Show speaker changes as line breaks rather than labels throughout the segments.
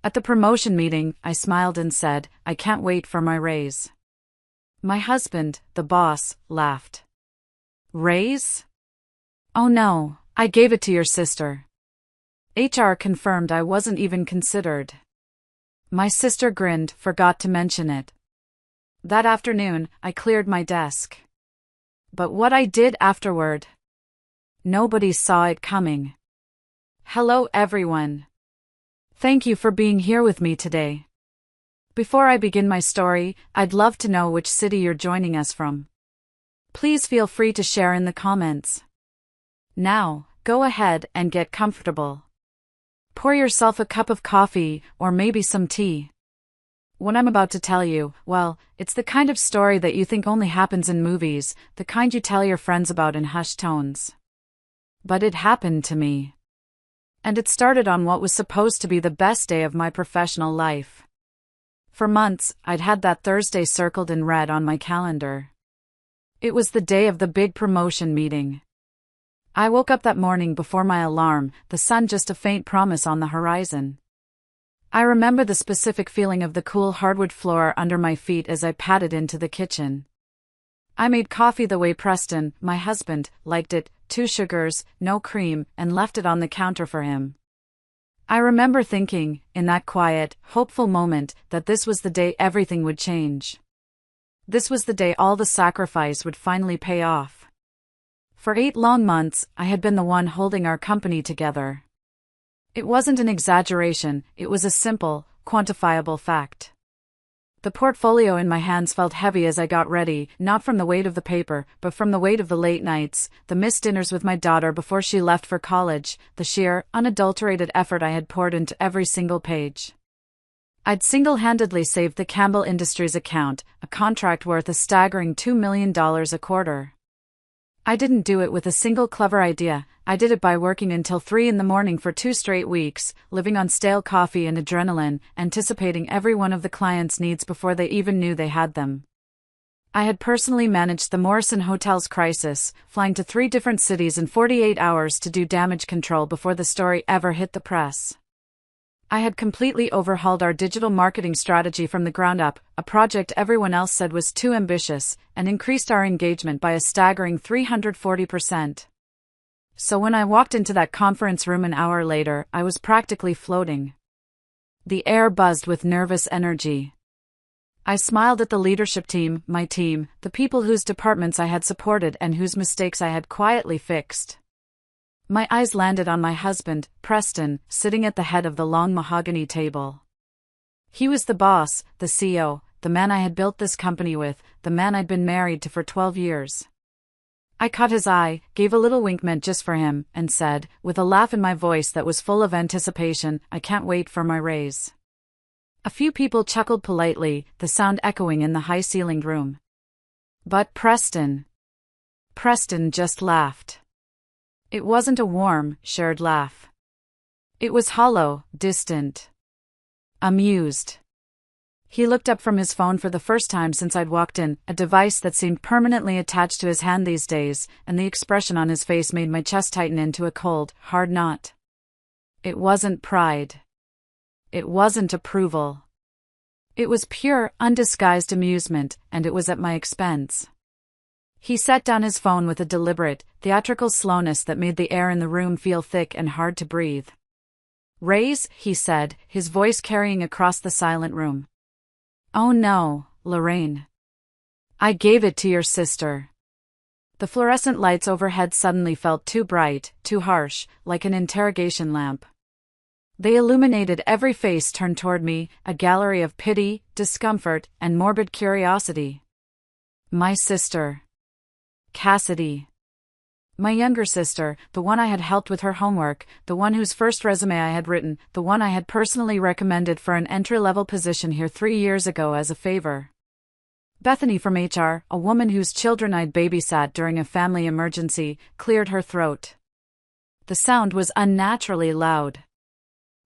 At the promotion meeting, I smiled and said, I can't wait for my raise. My husband, the boss, laughed. Raise? Oh no, I gave it to your sister. HR confirmed I wasn't even considered. My sister grinned, forgot to mention it. That afternoon, I cleared my desk. But what I did afterward? Nobody saw it coming. Hello everyone. Thank you for being here with me today. Before I begin my story, I'd love to know which city you're joining us from. Please feel free to share in the comments. Now, go ahead and get comfortable. Pour yourself a cup of coffee, or maybe some tea. What I'm about to tell you, well, it's the kind of story that you think only happens in movies, the kind you tell your friends about in hushed tones. But it happened to me. And it started on what was supposed to be the best day of my professional life. For months, I'd had that Thursday circled in red on my calendar. It was the day of the big promotion meeting. I woke up that morning before my alarm, the sun just a faint promise on the horizon. I remember the specific feeling of the cool hardwood floor under my feet as I padded into the kitchen. I made coffee the way Preston, my husband, liked it, 2 sugars, no cream, and left it on the counter for him. I remember thinking, in that quiet, hopeful moment, that this was the day everything would change. This was the day all the sacrifice would finally pay off. For 8 long months, I had been the one holding our company together. It wasn't an exaggeration, it was a simple, quantifiable fact. The portfolio in my hands felt heavy as I got ready, not from the weight of the paper, but from the weight of the late nights, the missed dinners with my daughter before she left for college, the sheer, unadulterated effort I had poured into every single page. I'd single-handedly saved the Campbell Industries account, a contract worth a staggering $2 million a quarter. I didn't do it with a single clever idea, I did it by working until 3 a.m. for 2 straight weeks, living on stale coffee and adrenaline, anticipating every one of the clients' needs before they even knew they had them. I had personally managed the Morrison Hotel's crisis, flying to 3 different cities in 48 hours to do damage control before the story ever hit the press. I had completely overhauled our digital marketing strategy from the ground up, a project everyone else said was too ambitious, and increased our engagement by a staggering 340%. So when I walked into that conference room an hour later, I was practically floating. The air buzzed with nervous energy. I smiled at the leadership team, my team, the people whose departments I had supported and whose mistakes I had quietly fixed. My eyes landed on my husband, Preston, sitting at the head of the long mahogany table. He was the boss, the CEO, the man I had built this company with, the man I'd been married to for 12 years. I caught his eye, gave a little wink meant just for him, and said, with a laugh in my voice that was full of anticipation, I can't wait for my raise. A few people chuckled politely, the sound echoing in the high-ceilinged room. But Preston just laughed. It wasn't a warm, shared laugh. It was hollow, distant. Amused. He looked up from his phone for the first time since I'd walked in, a device that seemed permanently attached to his hand these days, and the expression on his face made my chest tighten into a cold, hard knot. It wasn't pride. It wasn't approval. It was pure, undisguised amusement, and it was at my expense. He set down his phone with a deliberate, theatrical slowness that made the air in the room feel thick and hard to breathe. Raise, he said, his voice carrying across the silent room. Oh no, Lorraine. I gave it to your sister. The fluorescent lights overhead suddenly felt too bright, too harsh, like an interrogation lamp. They illuminated every face turned toward me, a gallery of pity, discomfort, and morbid curiosity. My sister. Cassidy. My younger sister, the one I had helped with her homework, the one whose first resume I had written, the one I had personally recommended for an entry-level position here 3 years ago as a favor. Bethany from HR, a woman whose children I'd babysat during a family emergency, cleared her throat. The sound was unnaturally loud.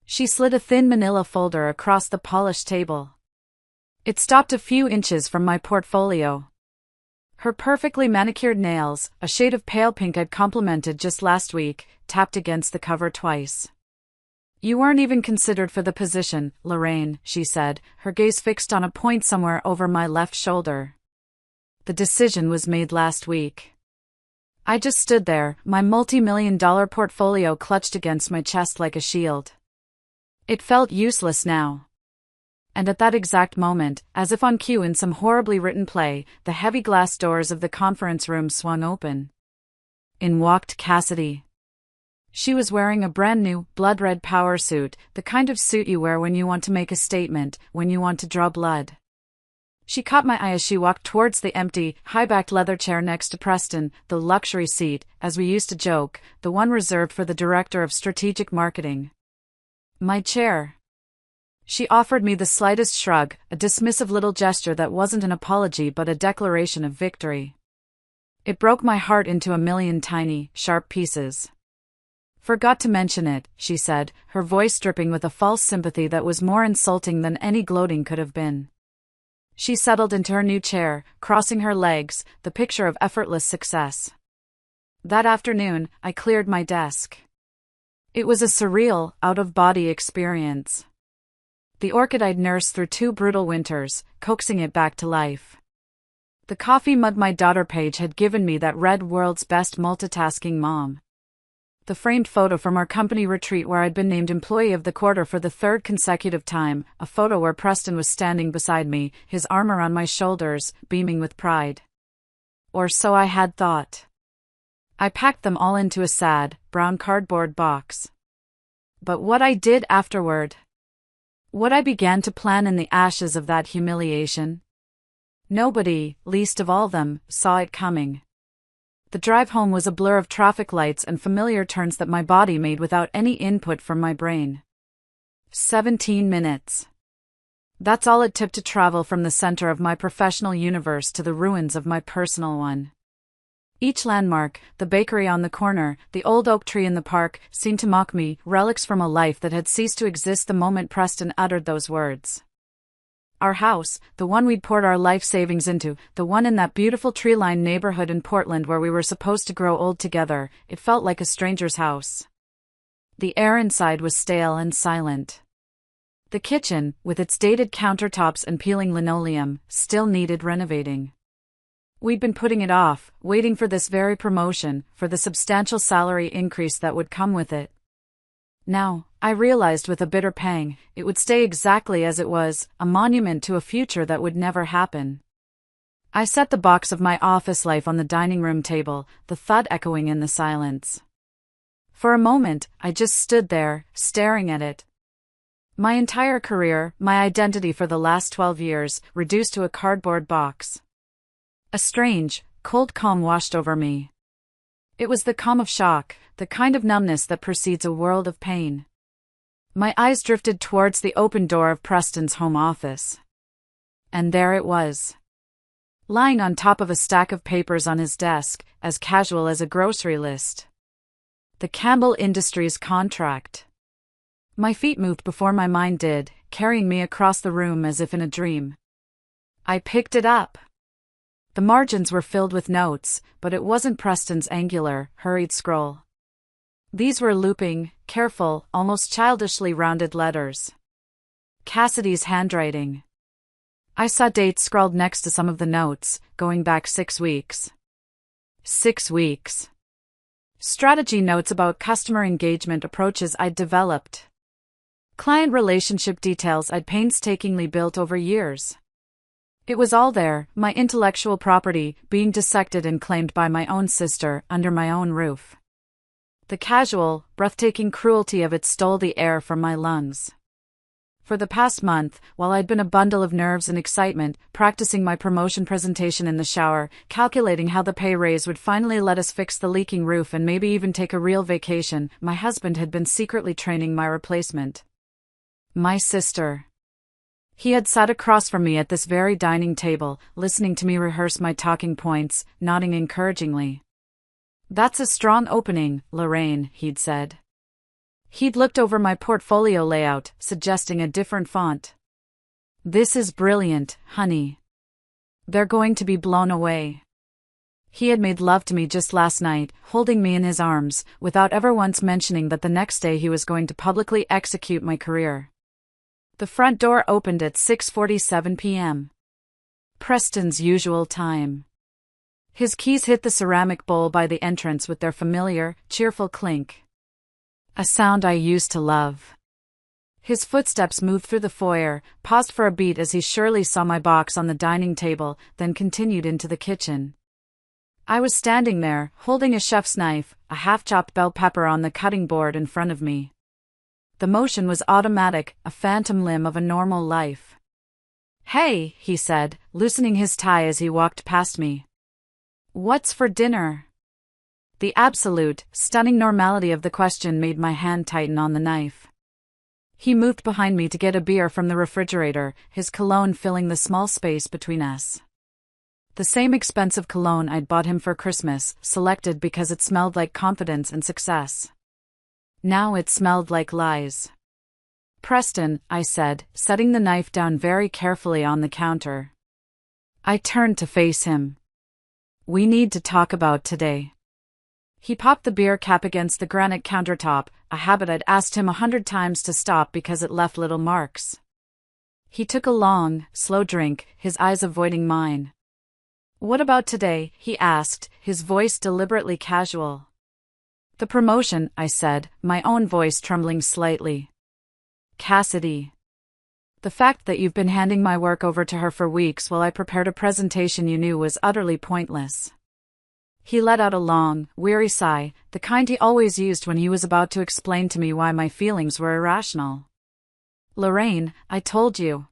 She slid a thin manila folder across the polished table. It stopped a few inches from my portfolio. Her perfectly manicured nails, a shade of pale pink I'd complimented just last week, tapped against the cover twice. You weren't even considered for the position, Lorraine, she said, her gaze fixed on a point somewhere over my left shoulder. The decision was made last week. I just stood there, my multi-million-dollar portfolio clutched against my chest like a shield. It felt useless now. And at that exact moment, as if on cue in some horribly written play, the heavy glass doors of the conference room swung open. In walked Cassidy. She was wearing a brand-new, blood-red power suit, the kind of suit you wear when you want to make a statement, when you want to draw blood. She caught my eye as she walked towards the empty, high-backed leather chair next to Preston, the luxury seat, as we used to joke, the one reserved for the director of strategic marketing. My chair. She offered me the slightest shrug, a dismissive little gesture that wasn't an apology but a declaration of victory. It broke my heart into a million tiny, sharp pieces. Forgot to mention it, she said, her voice dripping with a false sympathy that was more insulting than any gloating could have been. She settled into her new chair, crossing her legs, the picture of effortless success. That afternoon, I cleared my desk. It was a surreal, out-of-body experience. The orchid I'd nursed through 2 brutal winters, coaxing it back to life. The coffee mug my daughter Paige had given me that read World's Best Multitasking Mom. The framed photo from our company retreat where I'd been named Employee of the Quarter for the 3rd consecutive time, a photo where Preston was standing beside me, his arm around my shoulders, beaming with pride. Or so I had thought. I packed them all into a sad, brown cardboard box. But what I did afterward? What I began to plan in the ashes of that humiliation? Nobody, least of all them, saw it coming. The drive home was a blur of traffic lights and familiar turns that my body made without any input from my brain. 17 minutes. That's all it took to travel from the center of my professional universe to the ruins of my personal one. Each landmark, the bakery on the corner, the old oak tree in the park, seemed to mock me, relics from a life that had ceased to exist the moment Preston uttered those words. Our house, the one we'd poured our life savings into, the one in that beautiful tree-lined neighborhood in Portland where we were supposed to grow old together, it felt like a stranger's house. The air inside was stale and silent. The kitchen, with its dated countertops and peeling linoleum, still needed renovating. We'd been putting it off, waiting for this very promotion, for the substantial salary increase that would come with it. Now, I realized with a bitter pang, it would stay exactly as it was, a monument to a future that would never happen. I set the box of my office life on the dining room table, the thud echoing in the silence. For a moment, I just stood there, staring at it. My entire career, my identity for the last 12 years, reduced to a cardboard box. A strange, cold calm washed over me. It was the calm of shock, the kind of numbness that precedes a world of pain. My eyes drifted towards the open door of Preston's home office. And there it was. Lying on top of a stack of papers on his desk, as casual as a grocery list. The Campbell Industries contract. My feet moved before my mind did, carrying me across the room as if in a dream. I picked it up. The margins were filled with notes, but it wasn't Preston's angular, hurried scroll. These were looping, careful, almost childishly rounded letters. Cassidy's handwriting. I saw dates scrawled next to some of the notes, going back 6 weeks. 6 weeks. Strategy notes about customer engagement approaches I'd developed. Client relationship details I'd painstakingly built over years. It was all there, my intellectual property, being dissected and claimed by my own sister, under my own roof. The casual, breathtaking cruelty of it stole the air from my lungs. For the past month, while I'd been a bundle of nerves and excitement, practicing my promotion presentation in the shower, calculating how the pay raise would finally let us fix the leaking roof and maybe even take a real vacation, my husband had been secretly training my replacement. My sister. He had sat across from me at this very dining table, listening to me rehearse my talking points, nodding encouragingly. "That's a strong opening, Lorraine," he'd said. He'd looked over my portfolio layout, suggesting a different font. "This is brilliant, honey. They're going to be blown away." He had made love to me just last night, holding me in his arms, without ever once mentioning that the next day he was going to publicly execute my career. The front door opened at 6:47 p.m. Preston's usual time. His keys hit the ceramic bowl by the entrance with their familiar, cheerful clink. A sound I used to love. His footsteps moved through the foyer, paused for a beat as he surely saw my box on the dining table, then continued into the kitchen. I was standing there, holding a chef's knife, a half-chopped bell pepper on the cutting board in front of me. The motion was automatic, a phantom limb of a normal life. "Hey," he said, loosening his tie as he walked past me. "What's for dinner?" The absolute, stunning normality of the question made my hand tighten on the knife. He moved behind me to get a beer from the refrigerator, his cologne filling the small space between us. The same expensive cologne I'd bought him for Christmas, selected because it smelled like confidence and success. Now it smelled like lies. "Preston," I said, setting the knife down very carefully on the counter. I turned to face him. "We need to talk about today." He popped the beer cap against the granite countertop, a habit I'd asked him 100 times to stop because it left little marks. He took a long, slow drink, his eyes avoiding mine. "What about today?" he asked, his voice deliberately casual. "The promotion," I said, my own voice trembling slightly. "Cassidy. The fact that you've been handing my work over to her for weeks while I prepared a presentation you knew was utterly pointless." He let out a long, weary sigh, the kind he always used when he was about to explain to me why my feelings were irrational. "Lorraine, I told you.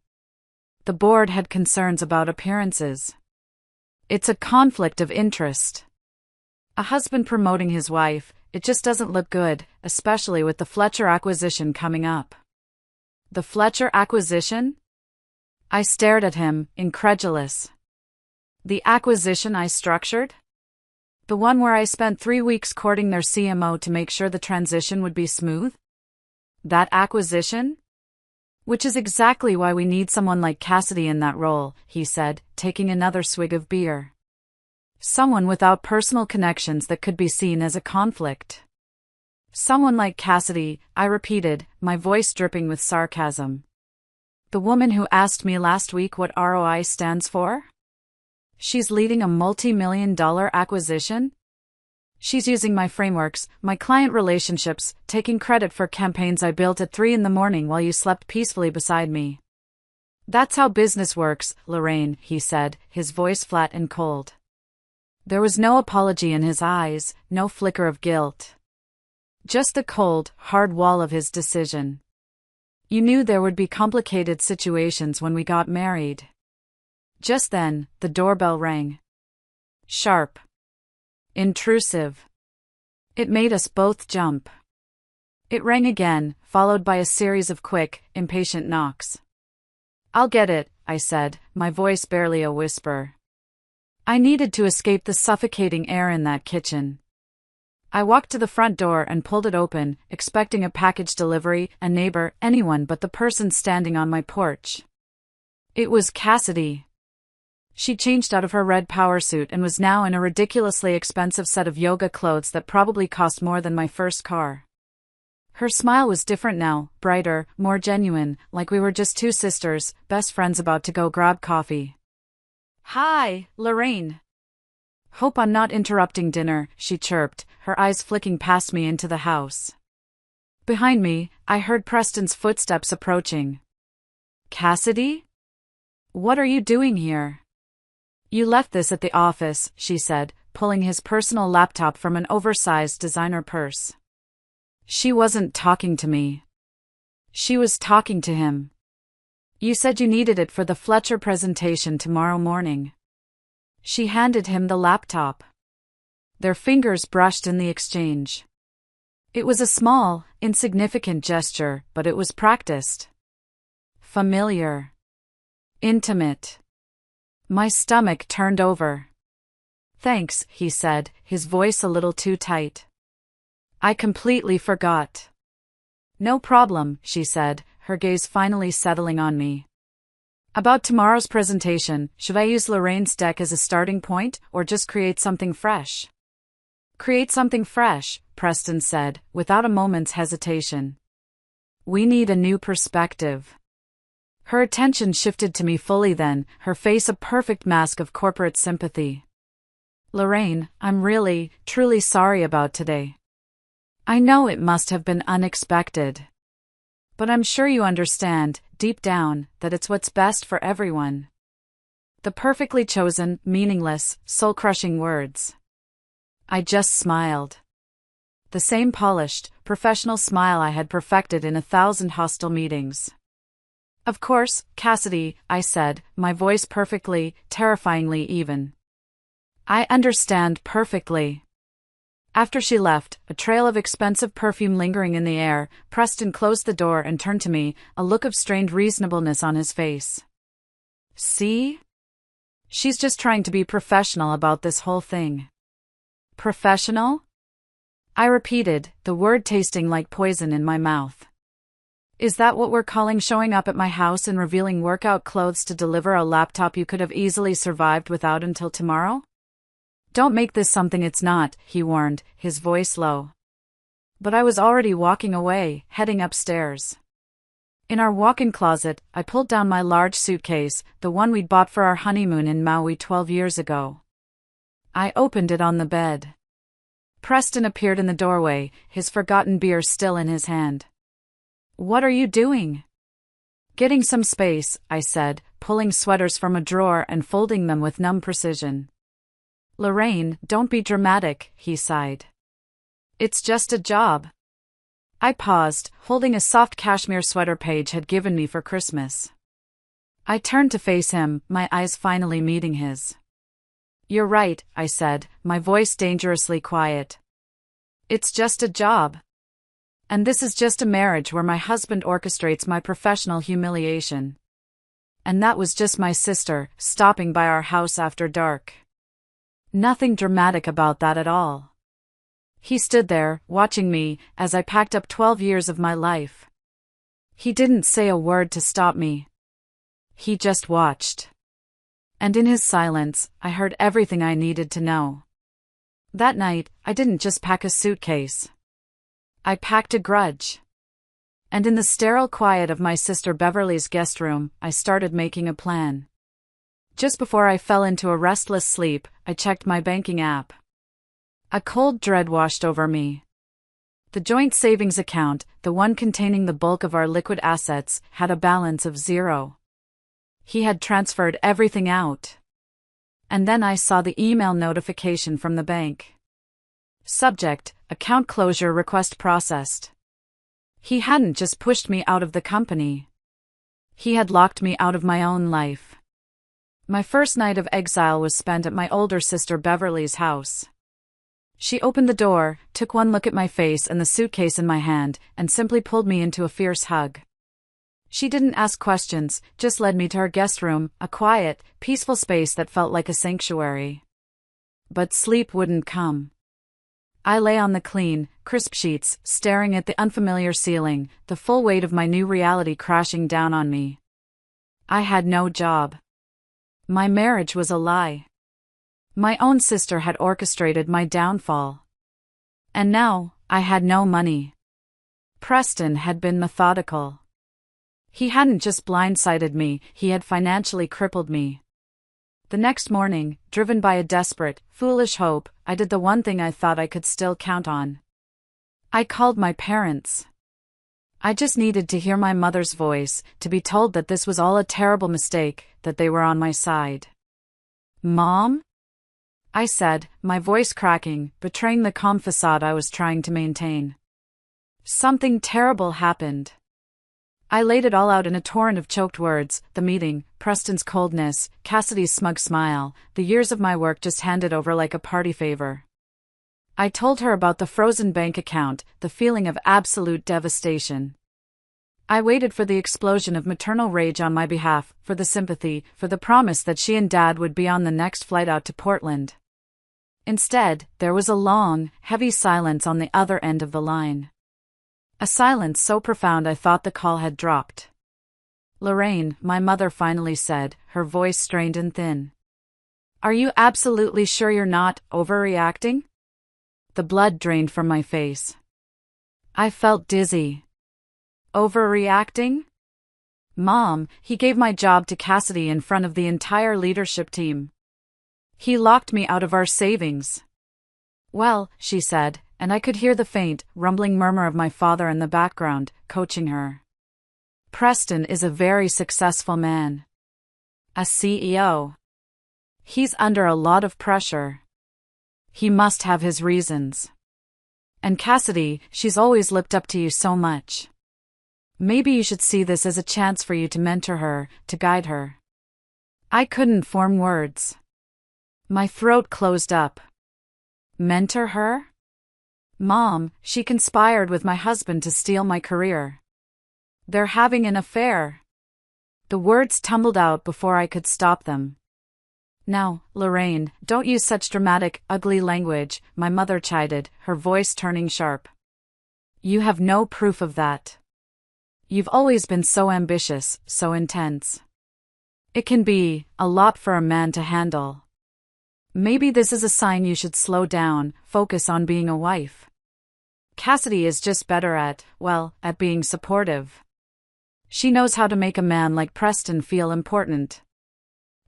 The board had concerns about appearances. It's a conflict of interest. A husband promoting his wife, it just doesn't look good, especially with the Fletcher acquisition coming up." "The Fletcher acquisition?" I stared at him, incredulous. "The acquisition I structured? The one where I spent 3 weeks courting their CMO to make sure the transition would be smooth? That acquisition? Which is exactly why we need someone like Cassidy in that role," he said, taking another swig of beer. "Someone without personal connections that could be seen as a conflict." "Someone like Cassidy," I repeated, my voice dripping with sarcasm. "The woman who asked me last week what ROI stands for? She's leading a multi-million-dollar acquisition? She's using my frameworks, my client relationships, taking credit for campaigns I built at 3 a.m. while you slept peacefully beside me. That's how business works, Lorraine," he said, his voice flat and cold. There was no apology in his eyes, no flicker of guilt. Just the cold, hard wall of his decision. "You knew there would be complicated situations when we got married." Just then, the doorbell rang. Sharp. Intrusive. It made us both jump. It rang again, followed by a series of quick, impatient knocks. "I'll get it," I said, my voice barely a whisper. I needed to escape the suffocating air in that kitchen. I walked to the front door and pulled it open, expecting a package delivery, a neighbor, anyone but the person standing on my porch. It was Cassidy. She changed out of her red power suit and was now in a ridiculously expensive set of yoga clothes that probably cost more than my first car. Her smile was different now, brighter, more genuine, like we were just two sisters, best friends about to go grab coffee. "Hi, Lorraine. Hope I'm not interrupting dinner," she chirped, her eyes flicking past me into the house. Behind me, I heard Preston's footsteps approaching. "Cassidy? What are you doing here?" "You left this at the office," she said, pulling his personal laptop from an oversized designer purse. She wasn't talking to me. She was talking to him. "You said you needed it for the Fletcher presentation tomorrow morning." She handed him the laptop. Their fingers brushed in the exchange. It was a small, insignificant gesture, but it was practiced. Familiar. Intimate. My stomach turned over. "Thanks," he said, his voice a little too tight. "I completely forgot." "No problem," she said, her gaze finally settling on me. About tomorrow's presentation, should I use Lorraine's deck as a starting point, or just create something fresh? Create something fresh, Preston said, without a moment's hesitation. We need a new perspective. Her attention shifted to me fully then, her face a perfect mask of corporate sympathy. Lorraine, I'm really, truly sorry about today. I know it must have been unexpected. But I'm sure you understand, deep down, that it's what's best for everyone. The perfectly chosen, meaningless, soul-crushing words. I just smiled. The same polished, professional smile I had perfected in 1,000 hostile meetings. Of course, Cassidy, I said, my voice perfectly, terrifyingly even. I understand perfectly. After she left, a trail of expensive perfume lingering in the air, Preston closed the door and turned to me, a look of strained reasonableness on his face. See? She's just trying to be professional about this whole thing. Professional? I repeated, the word tasting like poison in my mouth. Is that what we're calling showing up at my house and revealing workout clothes to deliver a laptop you could have easily survived without until tomorrow? Don't make this something it's not, he warned, his voice low. But I was already walking away, heading upstairs. In our walk-in closet, I pulled down my large suitcase, the one we'd bought for our honeymoon in Maui 12 years ago. I opened it on the bed. Preston appeared in the doorway, his forgotten beer still in his hand. What are you doing? Getting some space, I said, pulling sweaters from a drawer and folding them with numb precision. Lorraine, don't be dramatic, he sighed. It's just a job. I paused, holding a soft cashmere sweater Paige had given me for Christmas. I turned to face him, my eyes finally meeting his. You're right, I said, my voice dangerously quiet. It's just a job. And this is just a marriage where my husband orchestrates my professional humiliation. And that was just my sister, stopping by our house after dark. Nothing dramatic about that at all. He stood there, watching me, as I packed up 12 years of my life. He didn't say a word to stop me. He just watched. And in his silence, I heard everything I needed to know. That night, I didn't just pack a suitcase. I packed a grudge. And in the sterile quiet of my sister Beverly's guest room, I started making a plan. Just before I fell into a restless sleep, I checked my banking app. A cold dread washed over me. The joint savings account, the one containing the bulk of our liquid assets, had a balance of 0. He had transferred everything out. And then I saw the email notification from the bank. Subject, account closure request processed. He hadn't just pushed me out of the company. He had locked me out of my own life. My first night of exile was spent at my older sister Beverly's house. She opened the door, took one look at my face and the suitcase in my hand, and simply pulled me into a fierce hug. She didn't ask questions, just led me to her guest room, a quiet, peaceful space that felt like a sanctuary. But sleep wouldn't come. I lay on the clean, crisp sheets, staring at the unfamiliar ceiling, the full weight of my new reality crashing down on me. I had no job. My marriage was a lie. My own sister had orchestrated my downfall. And now, I had no money. Preston had been methodical. He hadn't just blindsided me, he had financially crippled me. The next morning, driven by a desperate, foolish hope, I did the one thing I thought I could still count on. I called my parents. I just needed to hear my mother's voice, to be told that this was all a terrible mistake, that they were on my side. Mom? I said, my voice cracking, betraying the calm facade I was trying to maintain. Something terrible happened. I laid it all out in a torrent of choked words, the meeting, Preston's coldness, Cassidy's smug smile, the years of my work just handed over like a party favor. I told her about the frozen bank account, the feeling of absolute devastation. I waited for the explosion of maternal rage on my behalf, for the sympathy, for the promise that she and Dad would be on the next flight out to Portland. Instead, there was a long, heavy silence on the other end of the line. A silence so profound I thought the call had dropped. Lorraine, my mother finally said, her voice strained and thin. Are you absolutely sure you're not overreacting? The blood drained from my face. I felt dizzy. Overreacting? Mom, he gave my job to Cassidy in front of the entire leadership team. He locked me out of our savings. Well, she said, and I could hear the faint, rumbling murmur of my father in the background, coaching her. Preston is a very successful man. A CEO. He's under a lot of pressure. He must have his reasons. And Cassidy, she's always looked up to you so much. Maybe you should see this as a chance for you to mentor her, to guide her. I couldn't form words. My throat closed up. Mentor her? Mom, she conspired with my husband to steal my career. They're having an affair. The words tumbled out before I could stop them. Now, Lorraine, don't use such dramatic, ugly language, my mother chided, her voice turning sharp. You have no proof of that. You've always been so ambitious, so intense. It can be a lot for a man to handle. Maybe this is a sign you should slow down, focus on being a wife. Cassidy is just better at being supportive. She knows how to make a man like Preston feel important.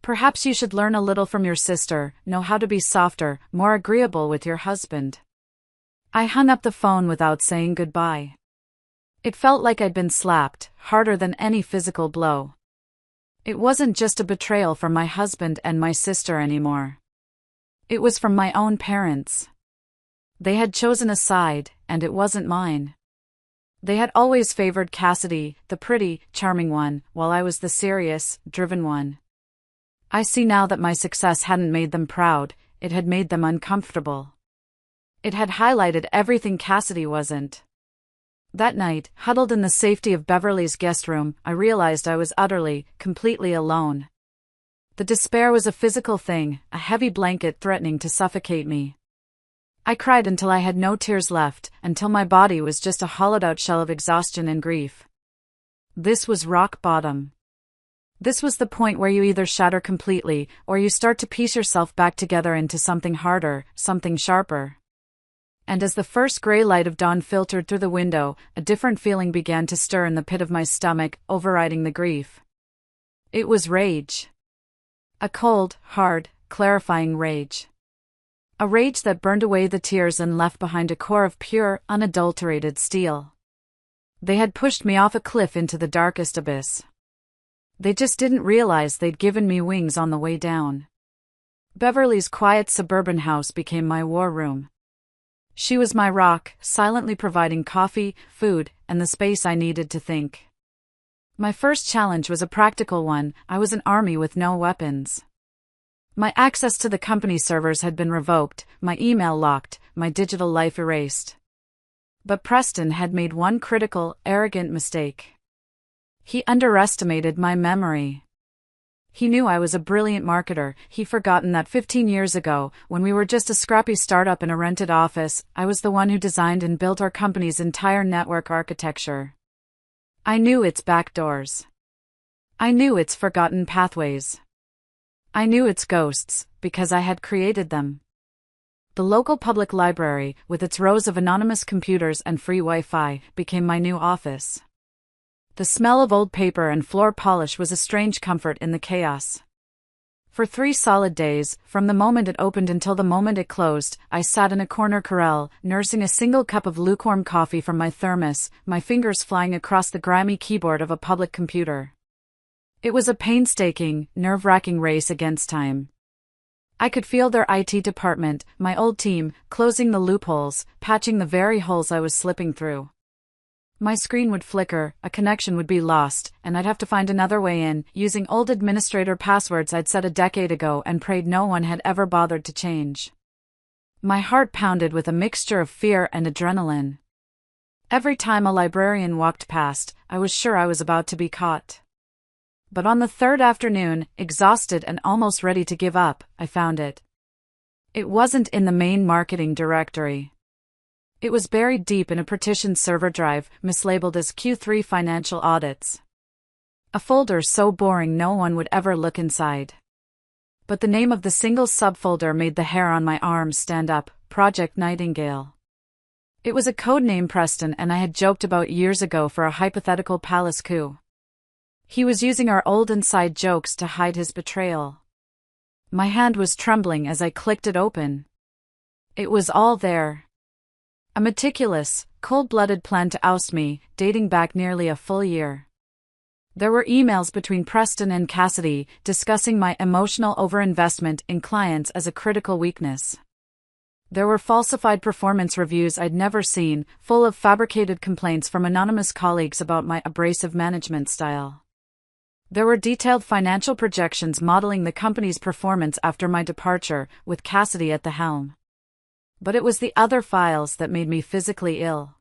Perhaps you should learn a little from your sister, know how to be softer, more agreeable with your husband. I hung up the phone without saying goodbye. It felt like I'd been slapped, harder than any physical blow. It wasn't just a betrayal from my husband and my sister anymore. It was from my own parents. They had chosen a side, and it wasn't mine. They had always favored Cassidy, the pretty, charming one, while I was the serious, driven one. I see now that my success hadn't made them proud, it had made them uncomfortable. It had highlighted everything Cassidy wasn't. That night, huddled in the safety of Beverly's guest room, I realized I was utterly, completely alone. The despair was a physical thing, a heavy blanket threatening to suffocate me. I cried until I had no tears left, until my body was just a hollowed-out shell of exhaustion and grief. This was rock bottom. This was the point where you either shatter completely, or you start to piece yourself back together into something harder, something sharper. And as the first gray light of dawn filtered through the window, a different feeling began to stir in the pit of my stomach, overriding the grief. It was rage. A cold, hard, clarifying rage. A rage that burned away the tears and left behind a core of pure, unadulterated steel. They had pushed me off a cliff into the darkest abyss. They just didn't realize they'd given me wings on the way down. Beverly's quiet suburban house became my war room. She was my rock, silently providing coffee, food, and the space I needed to think. My first challenge was a practical one. I was an army with no weapons. My access to the company servers had been revoked, my email locked, my digital life erased. But Preston had made one critical, arrogant mistake. He underestimated my memory. He knew I was a brilliant marketer. He'd forgotten that 15 years ago, when we were just a scrappy startup in a rented office, I was the one who designed and built our company's entire network architecture. I knew its back doors. I knew its forgotten pathways. I knew its ghosts, because I had created them. The local public library, with its rows of anonymous computers and free Wi-Fi, became my new office. The smell of old paper and floor polish was a strange comfort in the chaos. For 3 solid days, from the moment it opened until the moment it closed, I sat in a corner corral, nursing a single cup of lukewarm coffee from my thermos, my fingers flying across the grimy keyboard of a public computer. It was a painstaking, nerve-wracking race against time. I could feel their IT department, my old team, closing the loopholes, patching the very holes I was slipping through. My screen would flicker, a connection would be lost, and I'd have to find another way in, using old administrator passwords I'd set a decade ago and prayed no one had ever bothered to change. My heart pounded with a mixture of fear and adrenaline. Every time a librarian walked past, I was sure I was about to be caught. But on the 3rd afternoon, exhausted and almost ready to give up, I found it. It wasn't in the main marketing directory. It was buried deep in a partitioned server drive, mislabeled as Q3 financial audits. A folder so boring no one would ever look inside. But the name of the single subfolder made the hair on my arms stand up: Project Nightingale. It was a code name Preston and I had joked about years ago for a hypothetical palace coup. He was using our old inside jokes to hide his betrayal. My hand was trembling as I clicked it open. It was all there. A meticulous, cold-blooded plan to oust me, dating back nearly a full year. There were emails between Preston and Cassidy discussing my emotional overinvestment in clients as a critical weakness. There were falsified performance reviews I'd never seen, full of fabricated complaints from anonymous colleagues about my abrasive management style. There were detailed financial projections modeling the company's performance after my departure, with Cassidy at the helm. But it was the other files that made me physically ill.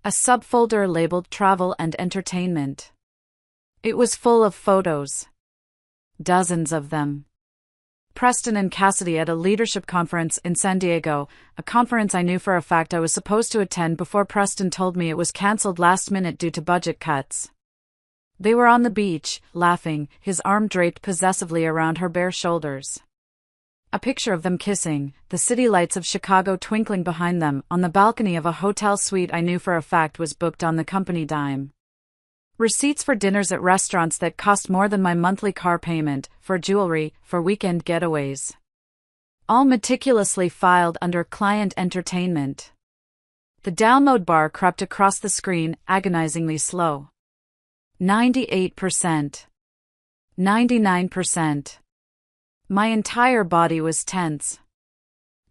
A subfolder labeled Travel and Entertainment. It was full of photos. Dozens of them. Preston and Cassidy at a leadership conference in San Diego, a conference I knew for a fact I was supposed to attend before Preston told me it was cancelled last minute due to budget cuts. They were on the beach, laughing, his arm draped possessively around her bare shoulders. A picture of them kissing, the city lights of Chicago twinkling behind them, on the balcony of a hotel suite I knew for a fact was booked on the company dime. Receipts for dinners at restaurants that cost more than my monthly car payment, for jewelry, for weekend getaways. All meticulously filed under Client Entertainment. The download bar crept across the screen, agonizingly slow. 98%. 99%. My entire body was tense.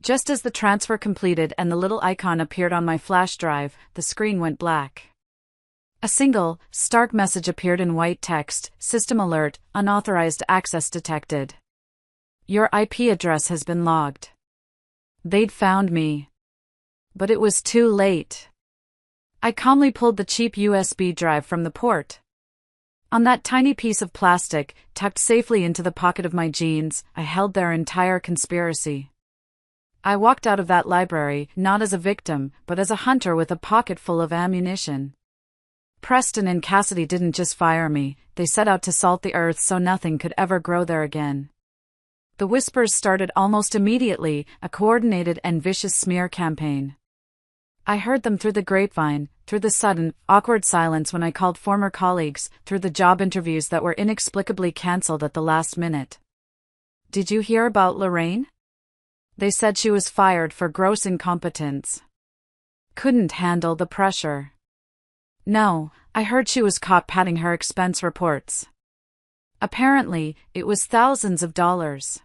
Just as the transfer completed and the little icon appeared on my flash drive, the screen went black. A single, stark message appeared in white text: System alert, unauthorized access detected. Your IP address has been logged. They'd found me. But it was too late. I calmly pulled the cheap USB drive from the port. On that tiny piece of plastic, tucked safely into the pocket of my jeans, I held their entire conspiracy. I walked out of that library, not as a victim, but as a hunter with a pocket full of ammunition. Preston and Cassidy didn't just fire me, they set out to salt the earth so nothing could ever grow there again. The whispers started almost immediately, a coordinated and vicious smear campaign. I heard them through the grapevine, through the sudden, awkward silence when I called former colleagues, through the job interviews that were inexplicably cancelled at the last minute. Did you hear about Lorraine? They said she was fired for gross incompetence. Couldn't handle the pressure. No, I heard she was caught padding her expense reports. Apparently, it was thousands of dollars.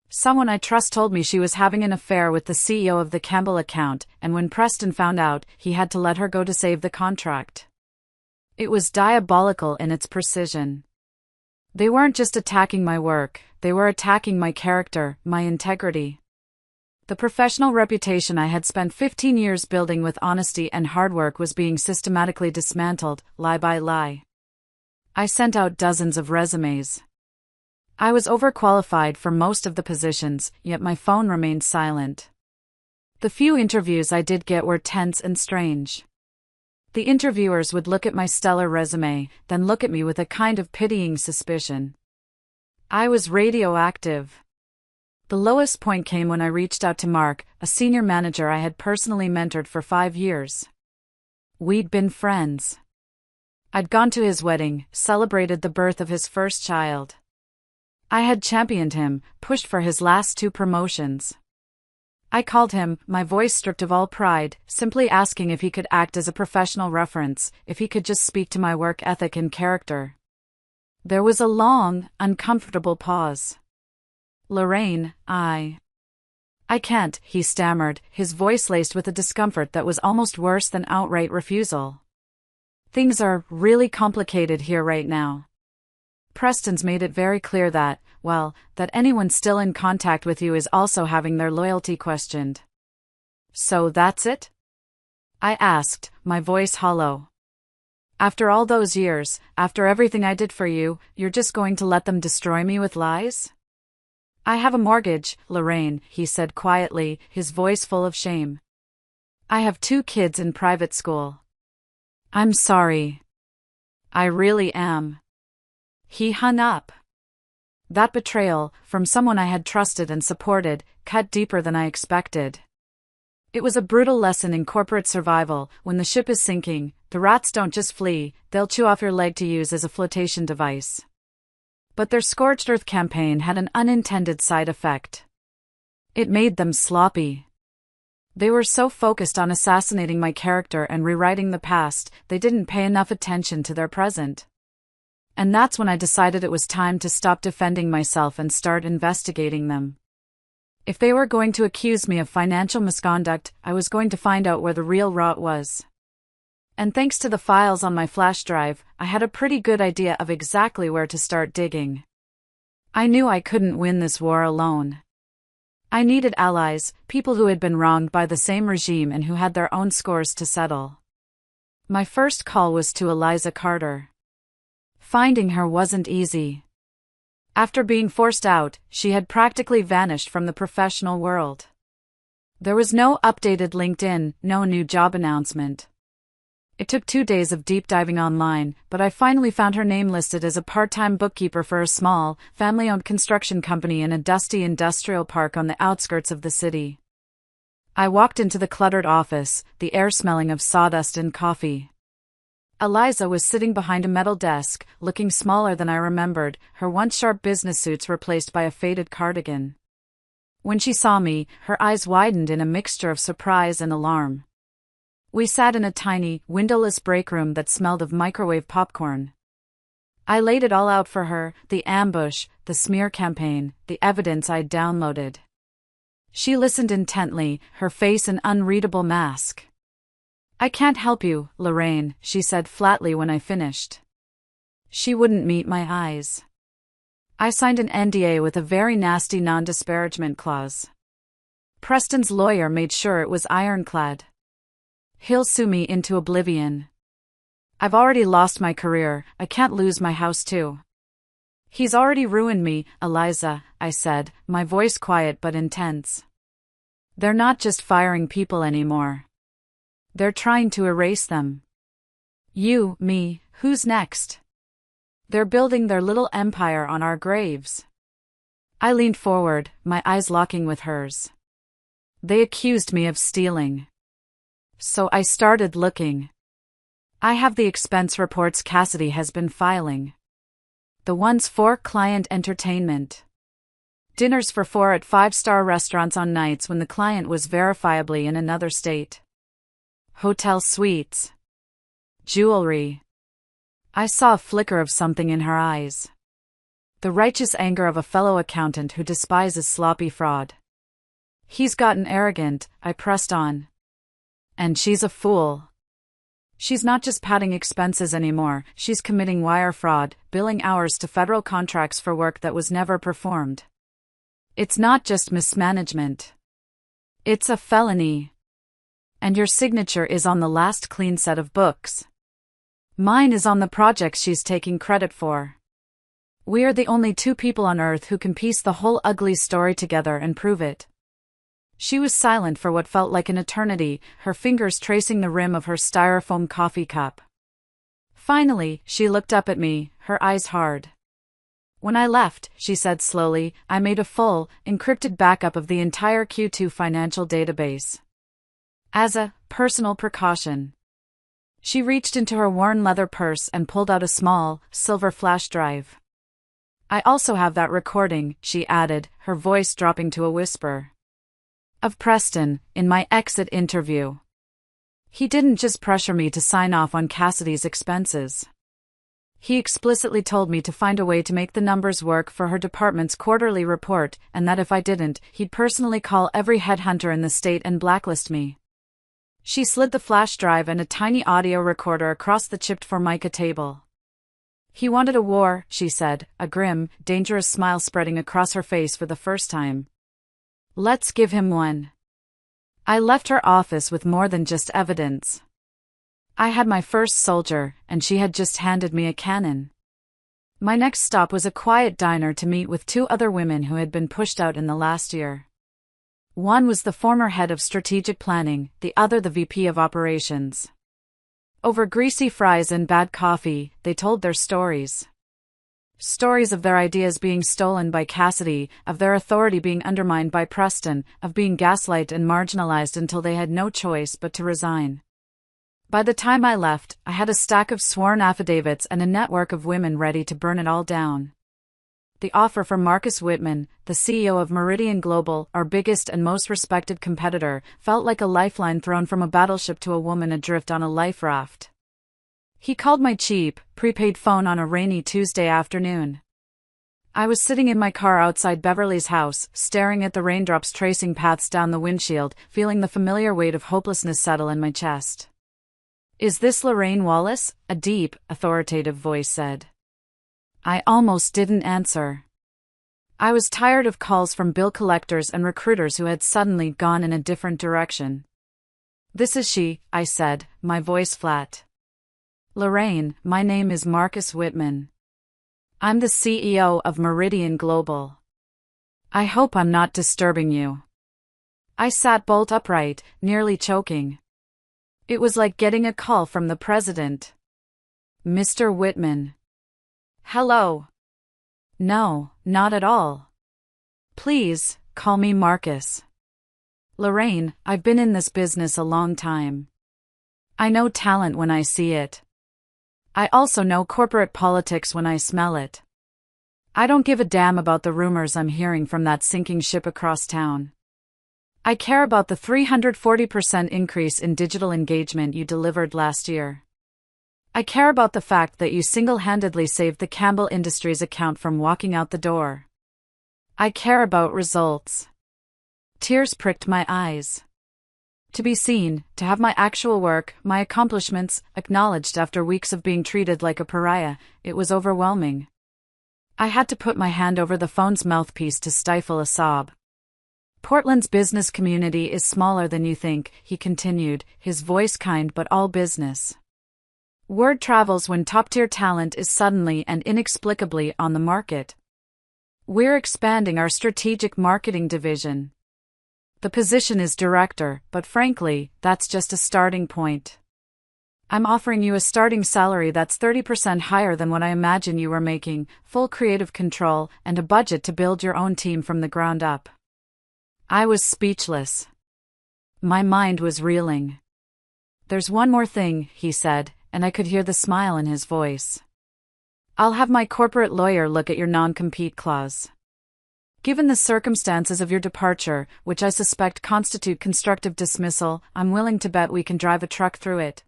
Someone I trust told me she was having an affair with the CEO of the Campbell account, and when Preston found out, he had to let her go to save the contract. It was diabolical in its precision. They weren't just attacking my work, they were attacking my character, my integrity. The professional reputation I had spent 15 years building with honesty and hard work was being systematically dismantled, lie by lie. I sent out dozens of resumes. I was overqualified for most of the positions, yet my phone remained silent. The few interviews I did get were tense and strange. The interviewers would look at my stellar resume, then look at me with a kind of pitying suspicion. I was radioactive. The lowest point came when I reached out to Mark, a senior manager I had personally mentored for 5 years. We'd been friends. I'd gone to his wedding, celebrated the birth of his first child. I had championed him, pushed for his last 2 promotions. I called him, my voice stripped of all pride, simply asking if he could act as a professional reference, if he could just speak to my work ethic and character. There was a long, uncomfortable pause. Lorraine, I can't, he stammered, his voice laced with a discomfort that was almost worse than outright refusal. Things are really complicated here right now. Preston's made it very clear that, well, that anyone still in contact with you is also having their loyalty questioned. So that's it? I asked, my voice hollow. After all those years, after everything I did for you, you're just going to let them destroy me with lies? I have a mortgage, Lorraine, he said quietly, his voice full of shame. I have 2 kids in private school. I'm sorry. I really am. He hung up. That betrayal, from someone I had trusted and supported, cut deeper than I expected. It was a brutal lesson in corporate survival. When the ship is sinking, the rats don't just flee, they'll chew off your leg to use as a flotation device. But their Scorched Earth campaign had an unintended side effect. It made them sloppy. They were so focused on assassinating my character and rewriting the past, they didn't pay enough attention to their present. And that's when I decided it was time to stop defending myself and start investigating them. If they were going to accuse me of financial misconduct, I was going to find out where the real rot was. And thanks to the files on my flash drive, I had a pretty good idea of exactly where to start digging. I knew I couldn't win this war alone. I needed allies, people who had been wronged by the same regime and who had their own scores to settle. My first call was to Eliza Carter. Finding her wasn't easy. After being forced out, she had practically vanished from the professional world. There was no updated LinkedIn, no new job announcement. It took 2 days of deep diving online, but I finally found her name listed as a part-time bookkeeper for a small, family-owned construction company in a dusty industrial park on the outskirts of the city. I walked into the cluttered office, the air smelling of sawdust and coffee. Eliza was sitting behind a metal desk, looking smaller than I remembered, her once sharp business suits replaced by a faded cardigan. When she saw me, her eyes widened in a mixture of surprise and alarm. We sat in a tiny, windowless break room that smelled of microwave popcorn. I laid it all out for her, the ambush, the smear campaign, the evidence I'd downloaded. She listened intently, her face an unreadable mask. "I can't help you, Lorraine," she said flatly when I finished. She wouldn't meet my eyes. I signed an NDA with a very nasty non-disparagement clause. Preston's lawyer made sure it was ironclad. He'll sue me into oblivion. I've already lost my career, I can't lose my house too. He's already ruined me, Eliza, I said, my voice quiet but intense. They're not just firing people anymore. They're trying to erase them. You, me, who's next? They're building their little empire on our graves. I leaned forward, my eyes locking with hers. They accused me of stealing. So I started looking. I have the expense reports Cassidy has been filing. The ones for client entertainment. Dinners for 4 at 5-star restaurants on nights when the client was verifiably in another state. Hotel suites. Jewelry. I saw a flicker of something in her eyes. The righteous anger of a fellow accountant who despises sloppy fraud. He's gotten arrogant, I pressed on. And she's a fool. She's not just padding expenses anymore, she's committing wire fraud, billing hours to federal contracts for work that was never performed. It's not just mismanagement. It's a felony. And your signature is on the last clean set of books. Mine is on the projects she's taking credit for. We are the only 2 people on Earth who can piece the whole ugly story together and prove it. She was silent for what felt like an eternity, her fingers tracing the rim of her styrofoam coffee cup. Finally, she looked up at me, her eyes hard. When I left, she said slowly, I made a full, encrypted backup of the entire Q2 financial database. As a personal precaution. She reached into her worn leather purse and pulled out a small, silver flash drive. I also have that recording, she added, her voice dropping to a whisper. Of Preston, in my exit interview. He didn't just pressure me to sign off on Cassidy's expenses. He explicitly told me to find a way to make the numbers work for her department's quarterly report, and that if I didn't, he'd personally call every headhunter in the state and blacklist me. She slid the flash drive and a tiny audio recorder across the chipped Formica table. He wanted a war, she said, a grim, dangerous smile spreading across her face for the first time. Let's give him one. I left her office with more than just evidence. I had my first soldier, and she had just handed me a cannon. My next stop was a quiet diner to meet with 2 other women who had been pushed out in the last year. One was the former head of strategic planning, the other the VP of operations. Over greasy fries and bad coffee, they told their stories. Stories of their ideas being stolen by Cassidy, of their authority being undermined by Preston, of being gaslighted and marginalized until they had no choice but to resign. By the time I left, I had a stack of sworn affidavits and a network of women ready to burn it all down. The offer from Marcus Whitman, the CEO of Meridian Global, our biggest and most respected competitor, felt like a lifeline thrown from a battleship to a woman adrift on a life raft. He called my cheap, prepaid phone on a rainy Tuesday afternoon. I was sitting in my car outside Beverly's house, staring at the raindrops tracing paths down the windshield, feeling the familiar weight of hopelessness settle in my chest. "Is this Lorraine Wallace?" a deep, authoritative voice said. I almost didn't answer. I was tired of calls from bill collectors and recruiters who had suddenly gone in a different direction. "This is she," I said, my voice flat. "Lorraine, my name is Marcus Whitman. I'm the CEO of Meridian Global. I hope I'm not disturbing you." I sat bolt upright, nearly choking. It was like getting a call from the president. "Mr. Whitman." "Hello." "No, not at all. Please, call me Marcus." "Lorraine, I've been in this business a long time. I know talent when I see it. I also know corporate politics when I smell it. I don't give a damn about the rumors I'm hearing from that sinking ship across town. I care about the 340% increase in digital engagement you delivered last year. I care about the fact that you single-handedly saved the Campbell Industries account from walking out the door. I care about results." Tears pricked my eyes. To be seen, to have my actual work, my accomplishments, acknowledged after weeks of being treated like a pariah, it was overwhelming. I had to put my hand over the phone's mouthpiece to stifle a sob. "Portland's business community is smaller than you think," he continued, his voice kind but all business. "Word travels when top-tier talent is suddenly and inexplicably on the market. We're expanding our strategic marketing division. The position is director, but frankly, that's just a starting point. I'm offering you a starting salary that's 30% higher than what I imagine you were making, full creative control, and a budget to build your own team from the ground up." I was speechless. My mind was reeling. "There's one more thing," he said, and I could hear the smile in his voice. "I'll have my corporate lawyer look at your non-compete clause. Given the circumstances of your departure, which I suspect constitute constructive dismissal, I'm willing to bet we can drive a truck through it.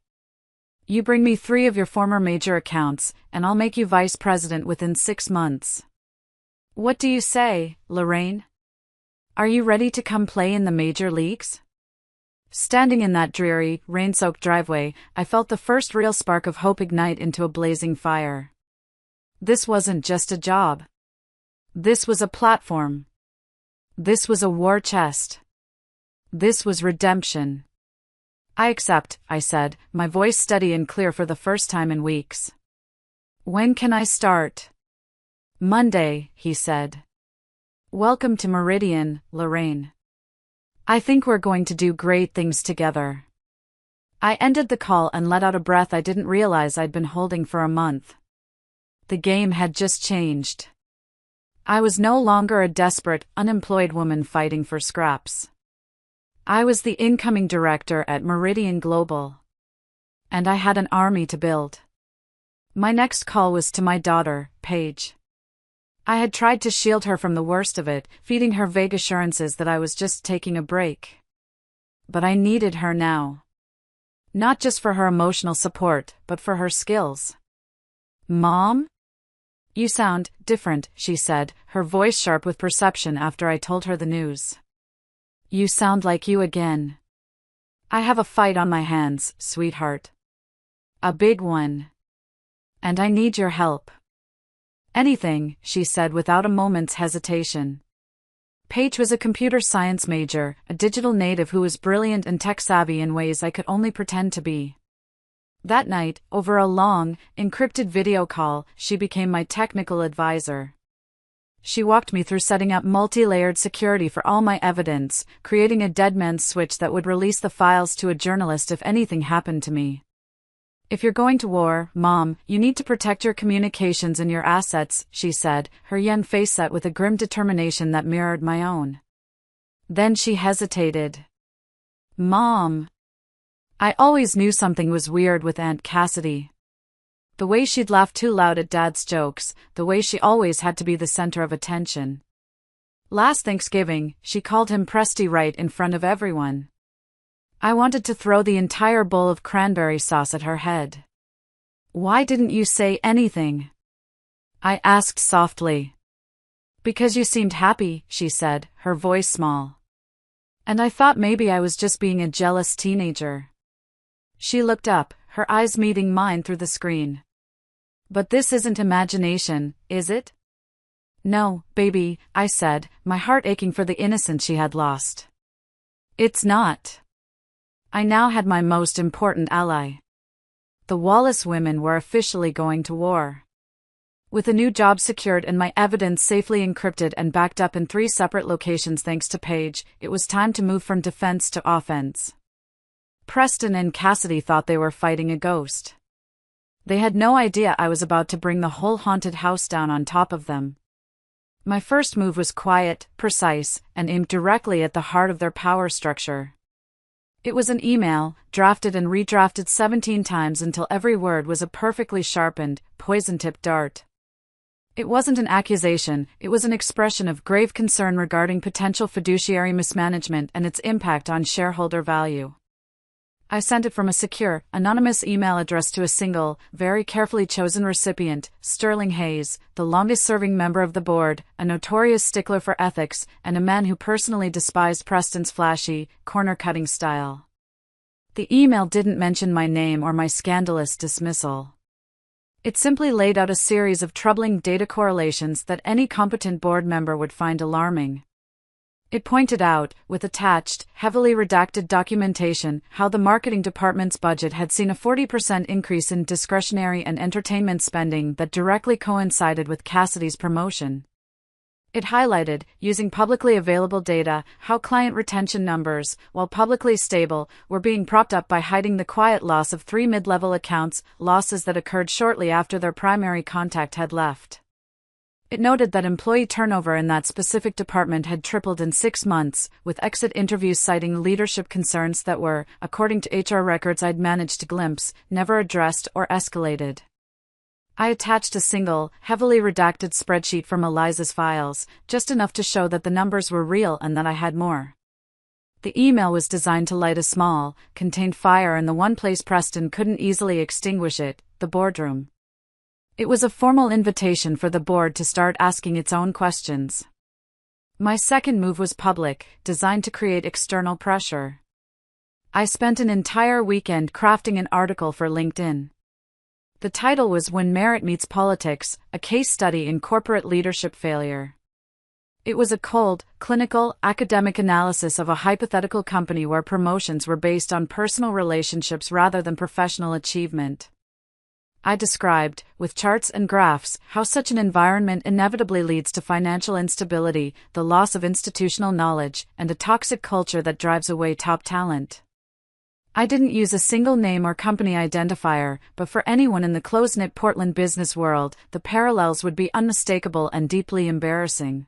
You bring me 3 of your former major accounts, and I'll make you vice president within 6 months. What do you say, Lorraine? Are you ready to come play in the major leagues?" Standing in that dreary, rain-soaked driveway, I felt the first real spark of hope ignite into a blazing fire. This wasn't just a job. This was a platform. This was a war chest. This was redemption. "I accept," I said, my voice steady and clear for the first time in weeks. "When can I start?" "Monday," he said. "Welcome to Meridian, Lorraine. I think we're going to do great things together." I ended the call and let out a breath I didn't realize I'd been holding for a month. The game had just changed. I was no longer a desperate, unemployed woman fighting for scraps. I was the incoming director at Meridian Global. And I had an army to build. My next call was to my daughter, Paige. I had tried to shield her from the worst of it, feeding her vague assurances that I was just taking a break. But I needed her now. Not just for her emotional support, but for her skills. "Mom? You sound different," she said, her voice sharp with perception after I told her the news. "You sound like you again." "I have a fight on my hands, sweetheart. A big one. And I need your help." "Anything," she said without a moment's hesitation. Paige was a computer science major, a digital native who was brilliant and tech-savvy in ways I could only pretend to be. That night, over a long, encrypted video call, she became my technical advisor. She walked me through setting up multi-layered security for all my evidence, creating a dead man's switch that would release the files to a journalist if anything happened to me. If you're going to war, Mom, you need to protect your communications and your assets, she said, her young face set with a grim determination that mirrored my own. Then she hesitated. Mom. I always knew something was weird with Aunt Cassidy. The way she'd laugh too loud at Dad's jokes, the way she always had to be the center of attention. Last Thanksgiving, she called him Presty right in front of everyone. I wanted to throw the entire bowl of cranberry sauce at her head. Why didn't you say anything? I asked softly. Because you seemed happy, she said, her voice small. And I thought maybe I was just being a jealous teenager. She looked up, her eyes meeting mine through the screen. But this isn't imagination, is it? No, baby, I said, my heart aching for the innocence she had lost. It's not. I now had my most important ally. The Wallace women were officially going to war. With a new job secured and my evidence safely encrypted and backed up in 3 separate locations thanks to Paige, it was time to move from defense to offense. Preston and Cassidy thought they were fighting a ghost. They had no idea I was about to bring the whole haunted house down on top of them. My first move was quiet, precise, and aimed directly at the heart of their power structure. It was an email, drafted and redrafted 17 times until every word was a perfectly sharpened, poison-tipped dart. It wasn't an accusation, it was an expression of grave concern regarding potential fiduciary mismanagement and its impact on shareholder value. I sent it from a secure, anonymous email address to a single, very carefully chosen recipient, Sterling Hayes, the longest-serving member of the board, a notorious stickler for ethics, and a man who personally despised Preston's flashy, corner-cutting style. The email didn't mention my name or my scandalous dismissal. It simply laid out a series of troubling data correlations that any competent board member would find alarming. It pointed out, with attached, heavily redacted documentation, how the marketing department's budget had seen a 40% increase in discretionary and entertainment spending that directly coincided with Cassidy's promotion. It highlighted, using publicly available data, how client retention numbers, while publicly stable, were being propped up by hiding the quiet loss of 3 mid-level accounts, losses that occurred shortly after their primary contact had left. It noted that employee turnover in that specific department had tripled in 6 months, with exit interviews citing leadership concerns that were, according to HR records I'd managed to glimpse, never addressed or escalated. I attached a single, heavily redacted spreadsheet from Eliza's files, just enough to show that the numbers were real and that I had more. The email was designed to light a small, contained fire in the one place Preston couldn't easily extinguish it, the boardroom. It was a formal invitation for the board to start asking its own questions. My second move was public, designed to create external pressure. I spent an entire weekend crafting an article for LinkedIn. The title was When Merit Meets Politics, a case study in corporate leadership failure. It was a cold, clinical, academic analysis of a hypothetical company where promotions were based on personal relationships rather than professional achievement. I described, with charts and graphs, how such an environment inevitably leads to financial instability, the loss of institutional knowledge, and a toxic culture that drives away top talent. I didn't use a single name or company identifier, but for anyone in the close-knit Portland business world, the parallels would be unmistakable and deeply embarrassing.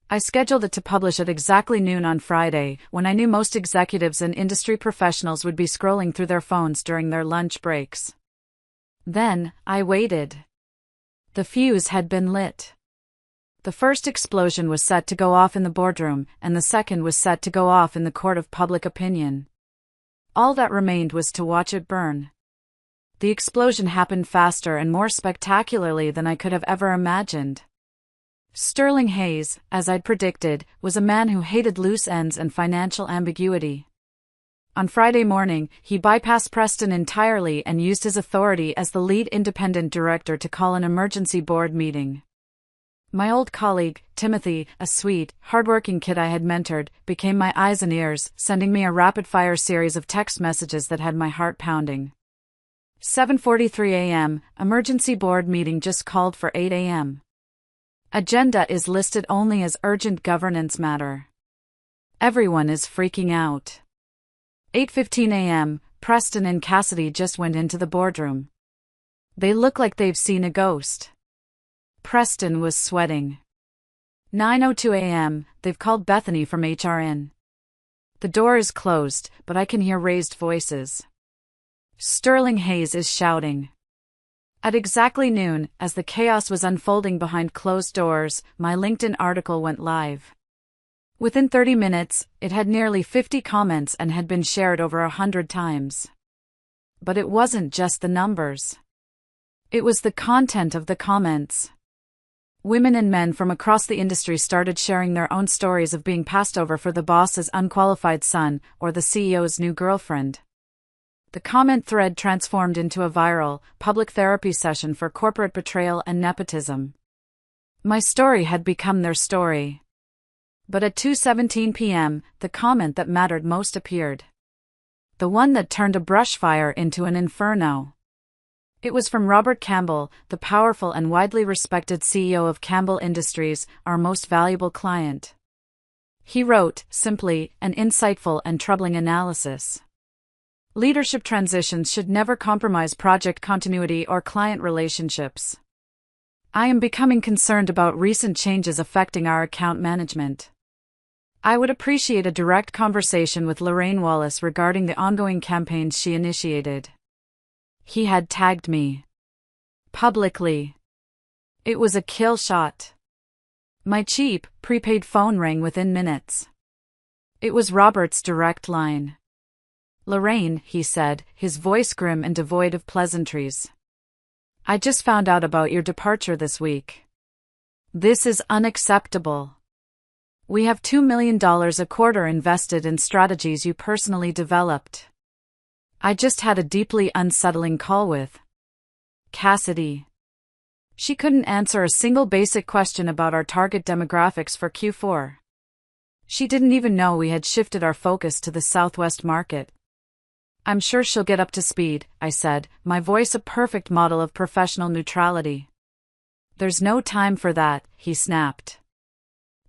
I scheduled it to publish at exactly noon on Friday, when I knew most executives and industry professionals would be scrolling through their phones during their lunch breaks. Then, I waited. The fuse had been lit. The first explosion was set to go off in the boardroom, and the second was set to go off in the court of public opinion. All that remained was to watch it burn. The explosion happened faster and more spectacularly than I could have ever imagined. Sterling Hayes, as I'd predicted, was a man who hated loose ends and financial ambiguity. On Friday morning, he bypassed Preston entirely and used his authority as the lead independent director to call an emergency board meeting. My old colleague, Timothy, a sweet, hardworking kid I had mentored, became my eyes and ears, sending me a rapid-fire series of text messages that had my heart pounding. 7:43 a.m., emergency board meeting just called for 8 a.m. Agenda is listed only as urgent governance matter. Everyone is freaking out. 8:15 a.m., Preston and Cassidy just went into the boardroom. They look like they've seen a ghost. Preston was sweating. 9:02 a.m., they've called Bethany from HR in. The door is closed, but I can hear raised voices. Sterling Hayes is shouting. At exactly noon, as the chaos was unfolding behind closed doors, my LinkedIn article went live. Within 30 minutes, it had nearly 50 comments and had been shared over 100 times. But it wasn't just the numbers. It was the content of the comments. Women and men from across the industry started sharing their own stories of being passed over for the boss's unqualified son or the CEO's new girlfriend. The comment thread transformed into a viral, public therapy session for corporate betrayal and nepotism. My story had become their story. But at 2:17 p.m., the comment that mattered most appeared. The one that turned a brush fire into an inferno. It was from Robert Campbell, the powerful and widely respected CEO of Campbell Industries, our most valuable client. He wrote, simply, an insightful and troubling analysis. Leadership transitions should never compromise project continuity or client relationships. I am becoming concerned about recent changes affecting our account management. I would appreciate a direct conversation with Lorraine Wallace regarding the ongoing campaigns she initiated. He had tagged me. Publicly. It was a kill shot. My cheap, prepaid phone rang within minutes. It was Robert's direct line. Lorraine, he said, his voice grim and devoid of pleasantries. I just found out about your departure this week. This is unacceptable. We have $2 million a quarter invested in strategies you personally developed. I just had a deeply unsettling call with Cassidy. She couldn't answer a single basic question about our target demographics for Q4. She didn't even know we had shifted our focus to the Southwest market. I'm sure she'll get up to speed, I said, my voice a perfect model of professional neutrality. There's no time for that, he snapped.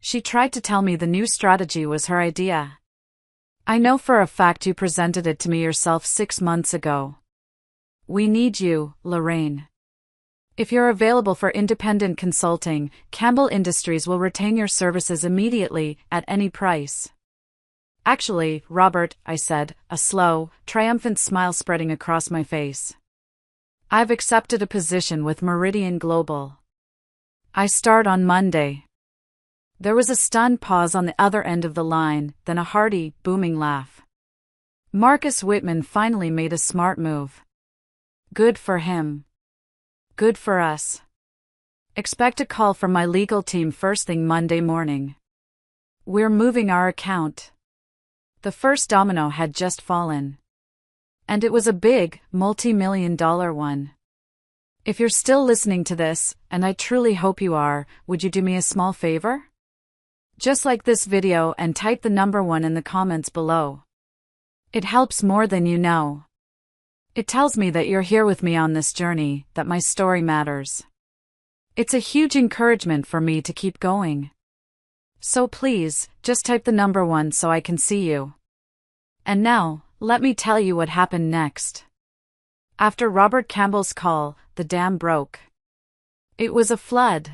She tried to tell me the new strategy was her idea. I know for a fact you presented it to me yourself 6 months ago. We need you, Lorraine. If you're available for independent consulting, Campbell Industries will retain your services immediately, at any price. Actually, Robert, I said, a slow, triumphant smile spreading across my face. I've accepted a position with Meridian Global. I start on Monday. There was a stunned pause on the other end of the line, then a hearty, booming laugh. Marcus Whitman finally made a smart move. Good for him. Good for us. Expect a call from my legal team first thing Monday morning. We're moving our account. The first domino had just fallen. And it was a big, multi-million-dollar one. If you're still listening to this, and I truly hope you are, would you do me a small favor? Just like this video and type the number 1 in the comments below. It helps more than you know. It tells me that you're here with me on this journey, that my story matters. It's a huge encouragement for me to keep going. So please, just type the number 1 so I can see you. And now, let me tell you what happened next. After Robert Campbell's call, the dam broke. It was a flood.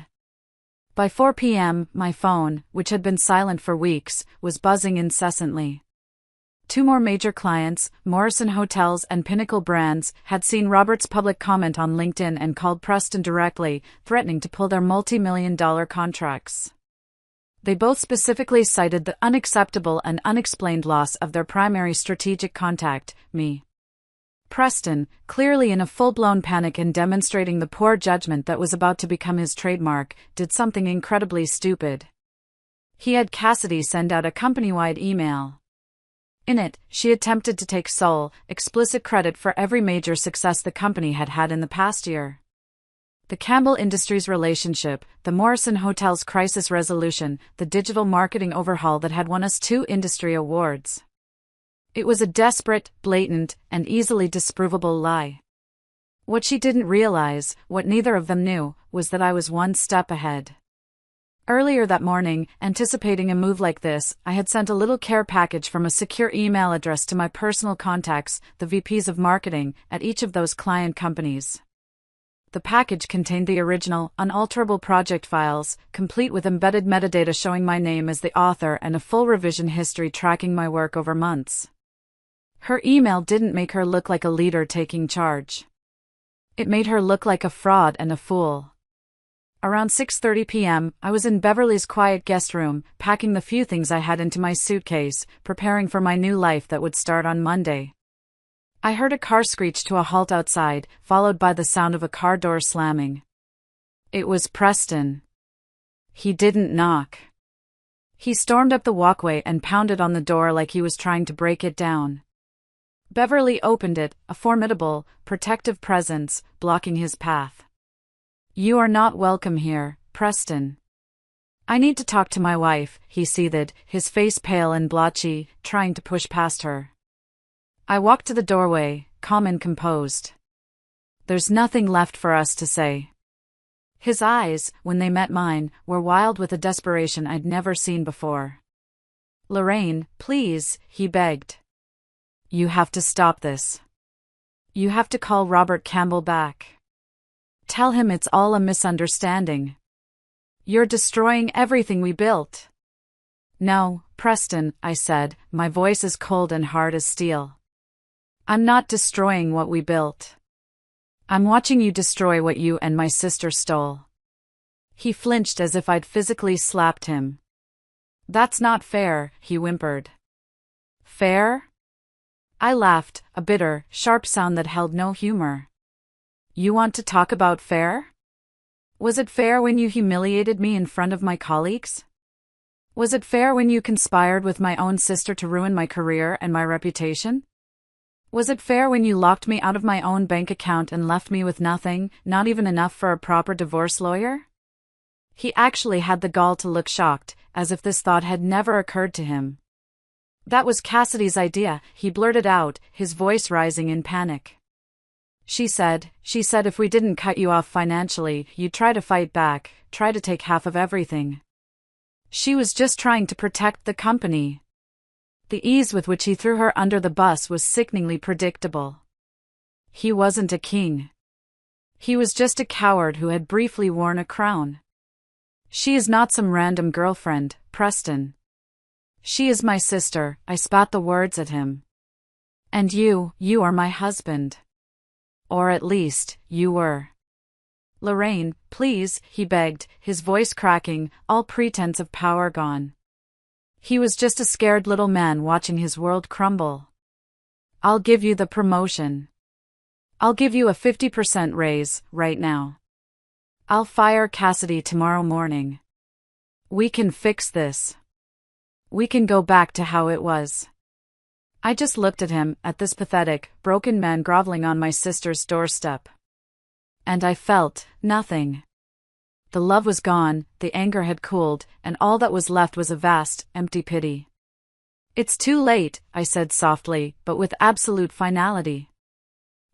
By 4 p.m., my phone, which had been silent for weeks, was buzzing incessantly. 2 more major clients, Morrison Hotels and Pinnacle Brands, had seen Robert's public comment on LinkedIn and called Preston directly, threatening to pull their multi-million-dollar contracts. They both specifically cited the unacceptable and unexplained loss of their primary strategic contact, me. Preston, clearly in a full-blown panic and demonstrating the poor judgment that was about to become his trademark, did something incredibly stupid. He had Cassidy send out a company-wide email. In it, she attempted to take sole, explicit credit for every major success the company had had in the past year. The Campbell Industries relationship, the Morrison Hotels crisis resolution, the digital marketing overhaul that had won us 2 industry awards. It was a desperate, blatant, and easily disprovable lie. What she didn't realize, what neither of them knew, was that I was 1 step ahead. Earlier that morning, anticipating a move like this, I had sent a little care package from a secure email address to my personal contacts, the VPs of marketing, at each of those client companies. The package contained the original, unalterable project files, complete with embedded metadata showing my name as the author and a full revision history tracking my work over months. Her email didn't make her look like a leader taking charge. It made her look like a fraud and a fool. Around 6:30 p.m., I was in Beverly's quiet guest room, packing the few things I had into my suitcase, preparing for my new life that would start on Monday. I heard a car screech to a halt outside, followed by the sound of a car door slamming. It was Preston. He didn't knock. He stormed up the walkway and pounded on the door like he was trying to break it down. Beverly opened it, a formidable, protective presence, blocking his path. "You are not welcome here, Preston." "I need to talk to my wife," he seethed, his face pale and blotchy, trying to push past her. I walked to the doorway, calm and composed. "There's nothing left for us to say." His eyes, when they met mine, were wild with a desperation I'd never seen before. "Lorraine, please," he begged. "You have to stop this. You have to call Robert Campbell back. Tell him it's all a misunderstanding. You're destroying everything we built." "No, Preston," I said, my voice as cold and hard as steel. "I'm not destroying what we built. I'm watching you destroy what you and my sister stole." He flinched as if I'd physically slapped him. "That's not fair," he whimpered. "Fair?" I laughed, a bitter, sharp sound that held no humor. "You want to talk about fair? Was it fair when you humiliated me in front of my colleagues? Was it fair when you conspired with my own sister to ruin my career and my reputation? Was it fair when you locked me out of my own bank account and left me with nothing, not even enough for a proper divorce lawyer?" He actually had the gall to look shocked, as if this thought had never occurred to him. "That was Cassidy's idea," he blurted out, his voice rising in panic. She said if we didn't cut you off financially, you'd try to fight back, try to take half of everything. She was just trying to protect the company." The ease with which he threw her under the bus was sickeningly predictable. He wasn't a king. He was just a coward who had briefly worn a crown. "She is not some random girlfriend, Preston. She is my sister," I spat the words at him. "And you are my husband. Or at least, you were." "Lorraine, please," he begged, his voice cracking, all pretense of power gone. He was just a scared little man watching his world crumble. "I'll give you the promotion. I'll give you a 50% raise, right now. I'll fire Cassidy tomorrow morning. We can fix this. We can go back to how it was." I just looked at him, at this pathetic, broken man groveling on my sister's doorstep. And I felt nothing. The love was gone, the anger had cooled, and all that was left was a vast, empty pity. "It's too late," I said softly, but with absolute finality.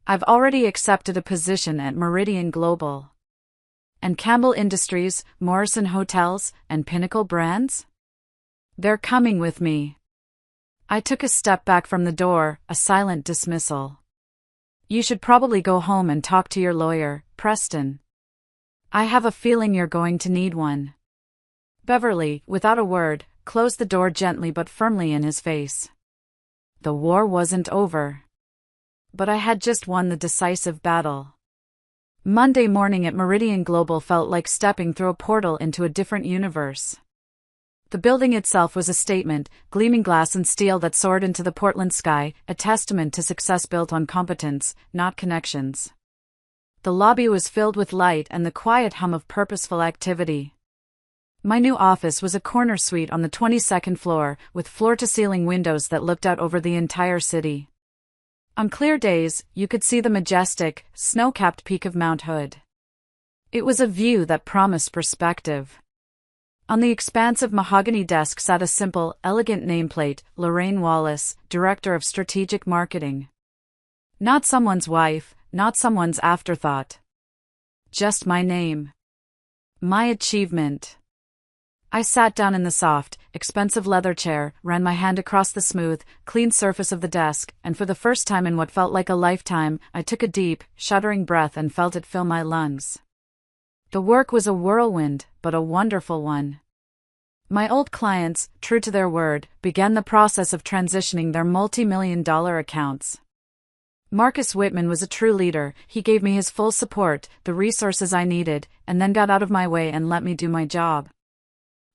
"I've already accepted a position at Meridian Global. And Campbell Industries, Morrison Hotels, and Pinnacle Brands? They're coming with me." I took a step back from the door, a silent dismissal. "You should probably go home and talk to your lawyer, Preston. I have a feeling you're going to need one." Beverly, without a word, closed the door gently but firmly in his face. The war wasn't over. But I had just won the decisive battle. Monday morning at Meridian Global felt like stepping through a portal into a different universe. The building itself was a statement, gleaming glass and steel that soared into the Portland sky, a testament to success built on competence, not connections. The lobby was filled with light and the quiet hum of purposeful activity. My new office was a corner suite on the 22nd floor, with floor-to-ceiling windows that looked out over the entire city. On clear days, you could see the majestic, snow-capped peak of Mount Hood. It was a view that promised perspective. On the expansive mahogany desk sat a simple, elegant nameplate, Lorraine Wallace, Director of Strategic Marketing. Not someone's wife, not someone's afterthought. Just my name. My achievement. I sat down in the soft, expensive leather chair, ran my hand across the smooth, clean surface of the desk, and for the first time in what felt like a lifetime, I took a deep, shuddering breath and felt it fill my lungs. The work was a whirlwind, but a wonderful one. My old clients, true to their word, began the process of transitioning their multi-million-dollar accounts. Marcus Whitman was a true leader. He gave me his full support, the resources I needed, and then got out of my way and let me do my job.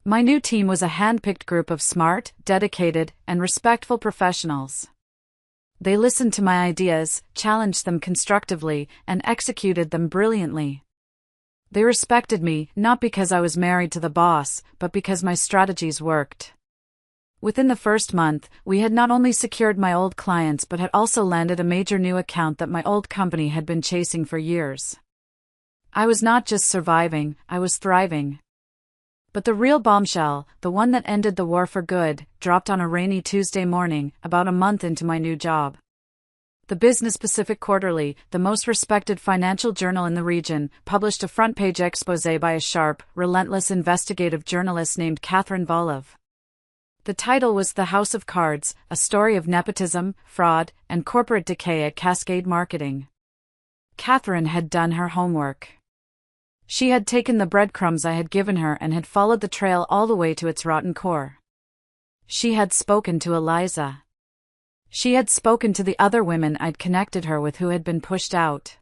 My new team was a hand-picked group of smart, dedicated, and respectful professionals. They listened to my ideas, challenged them constructively, and executed them brilliantly. They respected me, not because I was married to the boss, but because my strategies worked. Within the first month, we had not only secured my old clients but had also landed a major new account that my old company had been chasing for years. I was not just surviving, I was thriving. But the real bombshell, the one that ended the war for good, dropped on a rainy Tuesday morning, about a month into my new job. The Business Pacific Quarterly, the most respected financial journal in the region, published a front-page exposé by a sharp, relentless investigative journalist named Catherine Volov. The title was The House of Cards, a story of nepotism, fraud, and corporate decay at Cascade Marketing. Catherine had done her homework. She had taken the breadcrumbs I had given her and had followed the trail all the way to its rotten core. She had spoken to Eliza. She had spoken to the other women I'd connected her with who had been pushed out.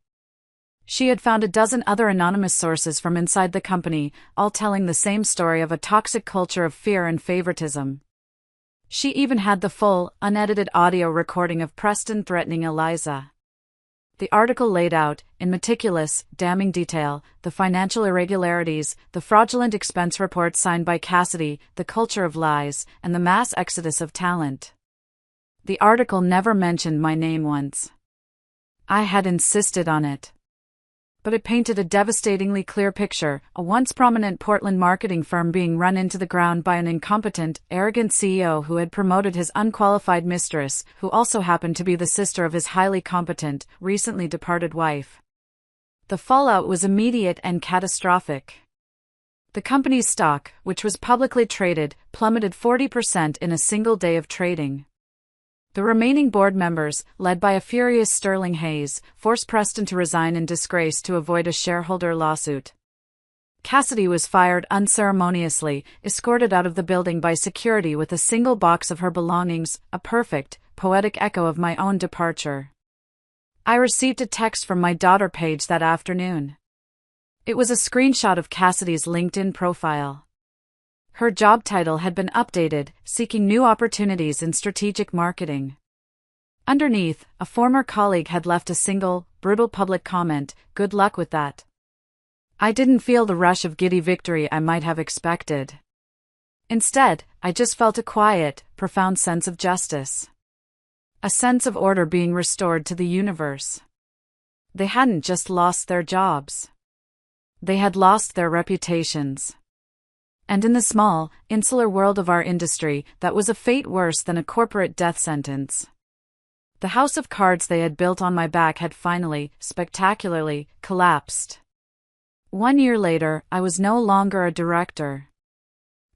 She had found a dozen other anonymous sources from inside the company, all telling the same story of a toxic culture of fear and favoritism. She even had the full, unedited audio recording of Preston threatening Eliza. The article laid out, in meticulous, damning detail, the financial irregularities, the fraudulent expense reports signed by Cassidy, the culture of lies, and the mass exodus of talent. The article never mentioned my name once. I had insisted on it. But it painted a devastatingly clear picture, a once prominent Portland marketing firm being run into the ground by an incompetent, arrogant CEO who had promoted his unqualified mistress, who also happened to be the sister of his highly competent, recently departed wife. The fallout was immediate and catastrophic. The company's stock, which was publicly traded, plummeted 40% in a single day of trading. The remaining board members, led by a furious Sterling Hayes, forced Preston to resign in disgrace to avoid a shareholder lawsuit. Cassidy was fired unceremoniously, escorted out of the building by security with a single box of her belongings, a perfect, poetic echo of my own departure. I received a text from my daughter Paige that afternoon. It was a screenshot of Cassidy's LinkedIn profile. Her job title had been updated, seeking new opportunities in strategic marketing. Underneath, a former colleague had left a single, brutal public comment, "Good luck with that." I didn't feel the rush of giddy victory I might have expected. Instead, I just felt a quiet, profound sense of justice. A sense of order being restored to the universe. They hadn't just lost their jobs. They had lost their reputations. And in the small, insular world of our industry, that was a fate worse than a corporate death sentence. The house of cards they had built on my back had finally, spectacularly, collapsed. 1 year later, I was no longer a director.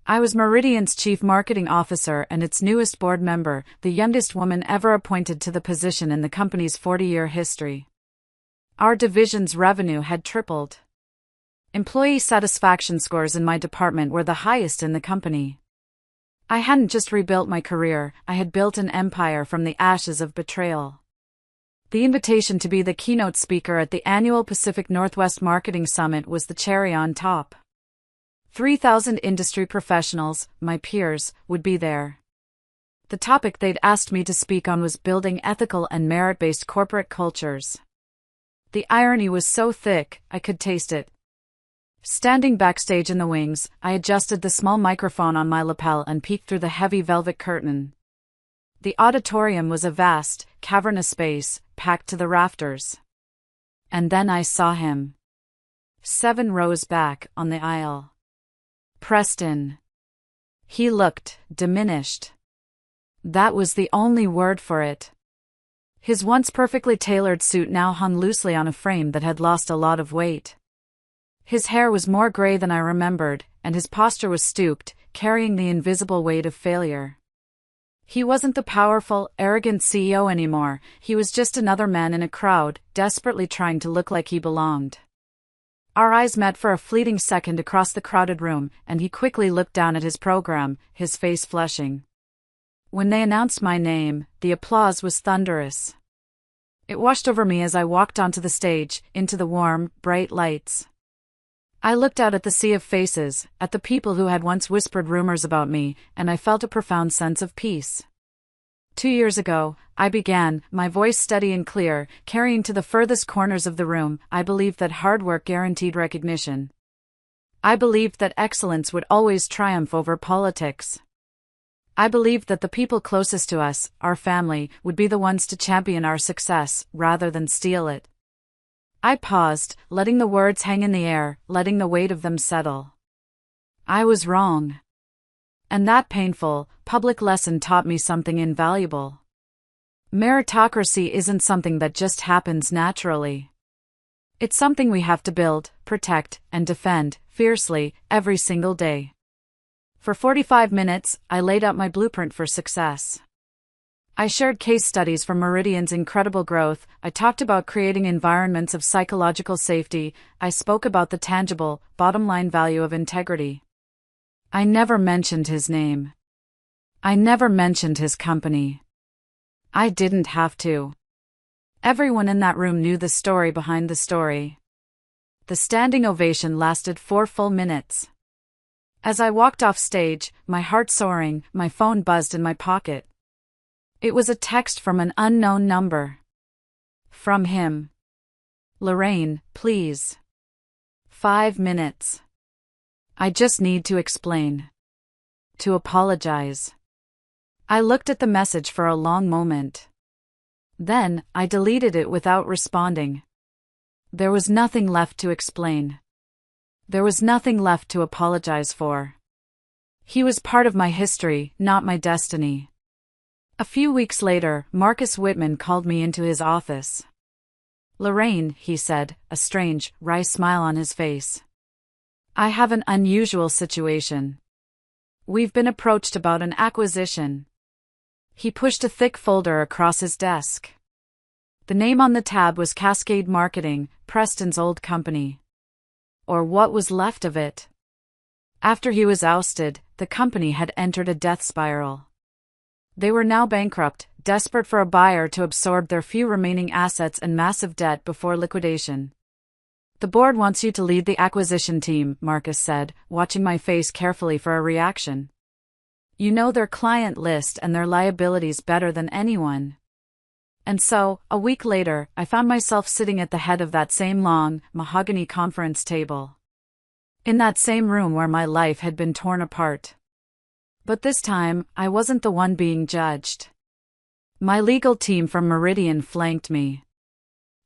I was Meridian's chief marketing officer and its newest board member, the youngest woman ever appointed to the position in the company's 40-year history. Our division's revenue had tripled. Employee satisfaction scores in my department were the highest in the company. I hadn't just rebuilt my career, I had built an empire from the ashes of betrayal. The invitation to be the keynote speaker at the annual Pacific Northwest Marketing Summit was the cherry on top. 3,000 industry professionals, my peers, would be there. The topic they'd asked me to speak on was building ethical and merit-based corporate cultures. The irony was so thick, I could taste it. Standing backstage in the wings, I adjusted the small microphone on my lapel and peeked through the heavy velvet curtain. The auditorium was a vast, cavernous space, packed to the rafters. And then I saw him. 7 rows back, on the aisle. Preston. He looked diminished. That was the only word for it. His once perfectly tailored suit now hung loosely on a frame that had lost a lot of weight. His hair was more gray than I remembered, and his posture was stooped, carrying the invisible weight of failure. He wasn't the powerful, arrogant CEO anymore, he was just another man in a crowd, desperately trying to look like he belonged. Our eyes met for a fleeting second across the crowded room, and he quickly looked down at his program, his face flushing. When they announced my name, the applause was thunderous. It washed over me as I walked onto the stage, into the warm, bright lights. I looked out at the sea of faces, at the people who had once whispered rumors about me, and I felt a profound sense of peace. 2 years ago, I began, my voice steady and clear, carrying to the furthest corners of the room. I believed that hard work guaranteed recognition. I believed that excellence would always triumph over politics. I believed that the people closest to us, our family, would be the ones to champion our success, rather than steal it. I paused, letting the words hang in the air, letting the weight of them settle. I was wrong. And that painful, public lesson taught me something invaluable. Meritocracy isn't something that just happens naturally. It's something we have to build, protect, and defend, fiercely, every single day. For 45 minutes, I laid out my blueprint for success. I shared case studies from Meridian's incredible growth, I talked about creating environments of psychological safety, I spoke about the tangible, bottom-line value of integrity. I never mentioned his name. I never mentioned his company. I didn't have to. Everyone in that room knew the story behind the story. The standing ovation lasted 4 full minutes. As I walked off stage, my heart soaring, my phone buzzed in my pocket. It was a text from an unknown number. From him. Lorraine, please. 5 minutes. I just need to explain. To apologize. I looked at the message for a long moment. Then, I deleted it without responding. There was nothing left to explain. There was nothing left to apologize for. He was part of my history, not my destiny. A few weeks later, Marcus Whitman called me into his office. Lorraine, he said, a strange, wry smile on his face. I have an unusual situation. We've been approached about an acquisition. He pushed a thick folder across his desk. The name on the tab was Cascade Marketing, Preston's old company. Or what was left of it. After he was ousted, the company had entered a death spiral. They were now bankrupt, desperate for a buyer to absorb their few remaining assets and massive debt before liquidation. The board wants you to lead the acquisition team, Marcus said, watching my face carefully for a reaction. You know their client list and their liabilities better than anyone. And so, a week later, I found myself sitting at the head of that same long, mahogany conference table. In that same room where my life had been torn apart. But this time, I wasn't the one being judged. My legal team from Meridian flanked me.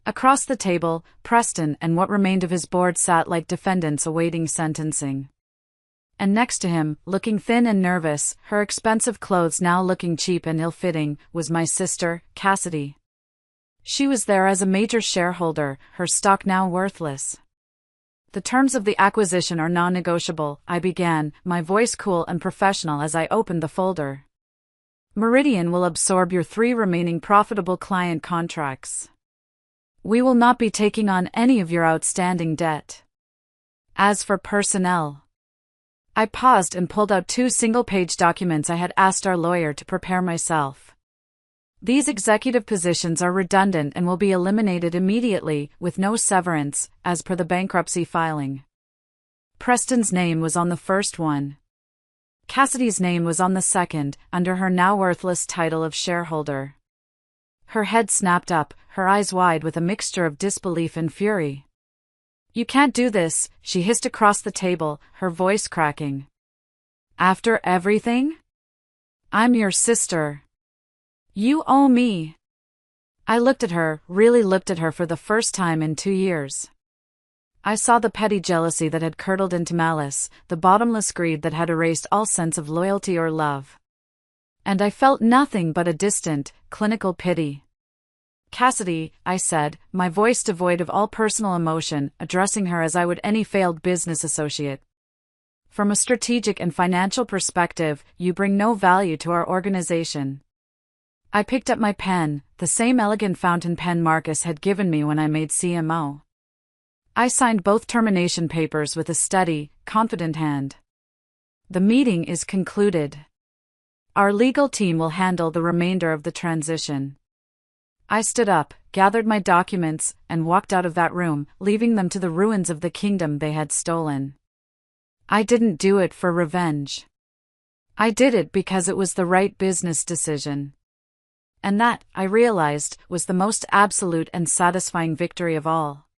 Across the table, Preston and what remained of his board sat like defendants awaiting sentencing. And next to him, looking thin and nervous, her expensive clothes now looking cheap and ill-fitting, was my sister, Cassidy. She was there as a major shareholder, her stock now worthless. The terms of the acquisition are non-negotiable, I began, my voice cool and professional as I opened the folder. Meridian will absorb your 3 remaining profitable client contracts. We will not be taking on any of your outstanding debt. As for personnel. I paused and pulled out 2 single-page documents I had asked our lawyer to prepare myself. These executive positions are redundant and will be eliminated immediately, with no severance, as per the bankruptcy filing. Preston's name was on the first one. Cassidy's name was on the second, under her now worthless title of shareholder. Her head snapped up, her eyes wide with a mixture of disbelief and fury. You can't do this, she hissed across the table, her voice cracking. After everything? I'm your sister. You owe me. I looked at her, really looked at her for the first time in 2 years. I saw the petty jealousy that had curdled into malice, the bottomless greed that had erased all sense of loyalty or love. And I felt nothing but a distant, clinical pity. Cassidy, I said, my voice devoid of all personal emotion, addressing her as I would any failed business associate. From a strategic and financial perspective, you bring no value to our organization. I picked up my pen, the same elegant fountain pen Marcus had given me when I made CMO. I signed both termination papers with a steady, confident hand. The meeting is concluded. Our legal team will handle the remainder of the transition. I stood up, gathered my documents, and walked out of that room, leaving them to the ruins of the kingdom they had stolen. I didn't do it for revenge. I did it because it was the right business decision. And that, I realized, was the most absolute and satisfying victory of all.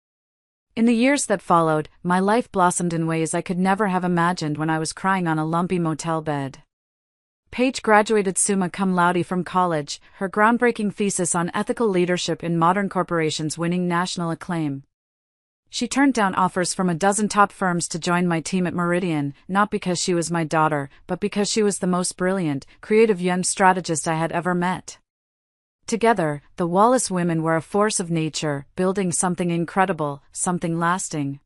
In the years that followed, my life blossomed in ways I could never have imagined when I was crying on a lumpy motel bed. Paige graduated summa cum laude from college, her groundbreaking thesis on ethical leadership in modern corporations winning national acclaim. She turned down offers from a dozen top firms to join my team at Meridian, not because she was my daughter, but because she was the most brilliant, creative young strategist I had ever met. Together, the Wallace women were a force of nature, building something incredible, something lasting.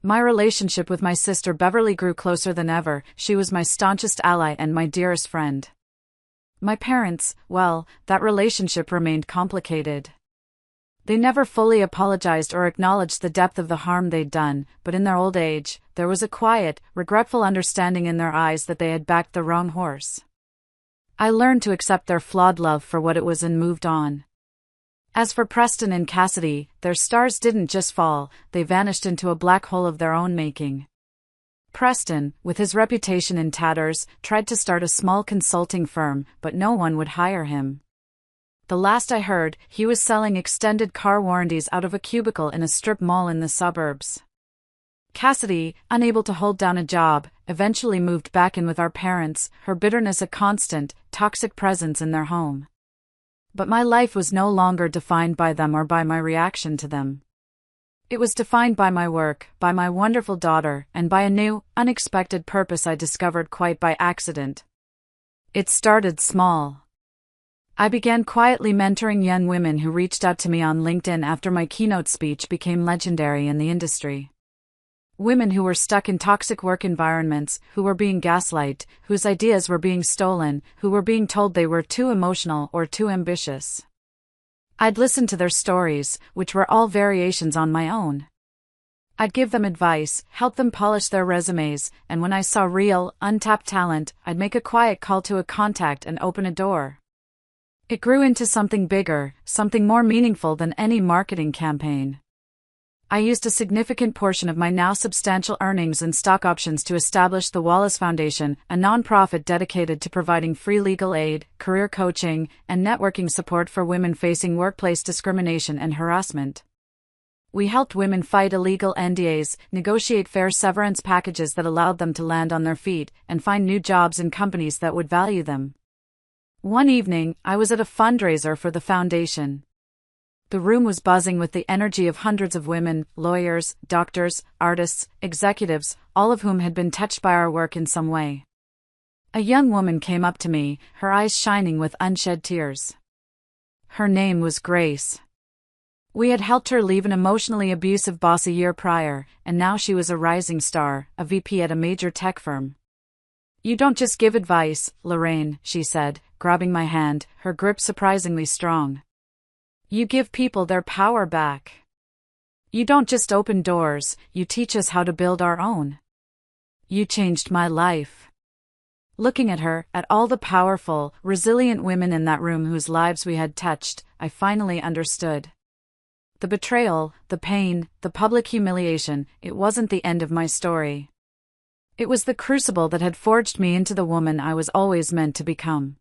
My relationship with my sister Beverly grew closer than ever. She was my staunchest ally and my dearest friend. My parents, well, that relationship remained complicated. They never fully apologized or acknowledged the depth of the harm they'd done, but in their old age, there was a quiet, regretful understanding in their eyes that they had backed the wrong horse. I learned to accept their flawed love for what it was and moved on. As for Preston and Cassidy, their stars didn't just fall, they vanished into a black hole of their own making. Preston, with his reputation in tatters, tried to start a small consulting firm, but no one would hire him. The last I heard, he was selling extended car warranties out of a cubicle in a strip mall in the suburbs. Cassidy, unable to hold down a job, eventually moved back in with our parents, her bitterness a constant, toxic presence in their home. But my life was no longer defined by them or by my reaction to them. It was defined by my work, by my wonderful daughter, and by a new, unexpected purpose I discovered quite by accident. It started small. I began quietly mentoring young women who reached out to me on LinkedIn after my keynote speech became legendary in the industry. Women who were stuck in toxic work environments, who were being gaslighted, whose ideas were being stolen, who were being told they were too emotional or too ambitious. I'd listen to their stories, which were all variations on my own. I'd give them advice, help them polish their resumes, and when I saw real, untapped talent, I'd make a quiet call to a contact and open a door. It grew into something bigger, something more meaningful than any marketing campaign. I used a significant portion of my now substantial earnings and stock options to establish the Wallace Foundation, a nonprofit dedicated to providing free legal aid, career coaching, and networking support for women facing workplace discrimination and harassment. We helped women fight illegal NDAs, negotiate fair severance packages that allowed them to land on their feet, and find new jobs in companies that would value them. One evening, I was at a fundraiser for the foundation. The room was buzzing with the energy of hundreds of women, lawyers, doctors, artists, executives, all of whom had been touched by our work in some way. A young woman came up to me, her eyes shining with unshed tears. Her name was Grace. We had helped her leave an emotionally abusive boss a year prior, and now she was a rising star, a VP at a major tech firm. "You don't just give advice, Lorraine," she said, grabbing my hand, her grip surprisingly strong. "You give people their power back. You don't just open doors, you teach us how to build our own. You changed my life." Looking at her, at all the powerful, resilient women in that room whose lives we had touched, I finally understood. The betrayal, the pain, the public humiliation, it wasn't the end of my story. It was the crucible that had forged me into the woman I was always meant to become.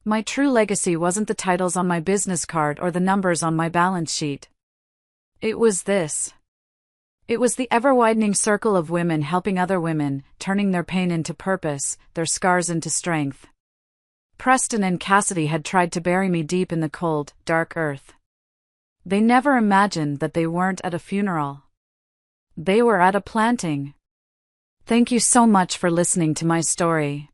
My true legacy wasn't the titles on my business card or the numbers on my balance sheet. It was this. It was the ever-widening circle of women helping other women, turning their pain into purpose, their scars into strength. Preston and Cassidy had tried to bury me deep in the cold, dark earth. They never imagined that they weren't at a funeral. They were at a planting. Thank you so much for listening to my story.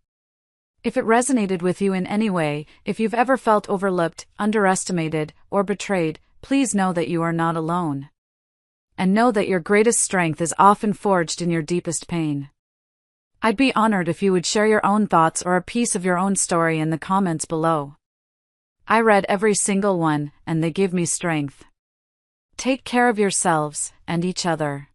If it resonated with you in any way, if you've ever felt overlooked, underestimated, or betrayed, please know that you are not alone. And know that your greatest strength is often forged in your deepest pain. I'd be honored if you would share your own thoughts or a piece of your own story in the comments below. I read every single one, and they give me strength. Take care of yourselves and each other.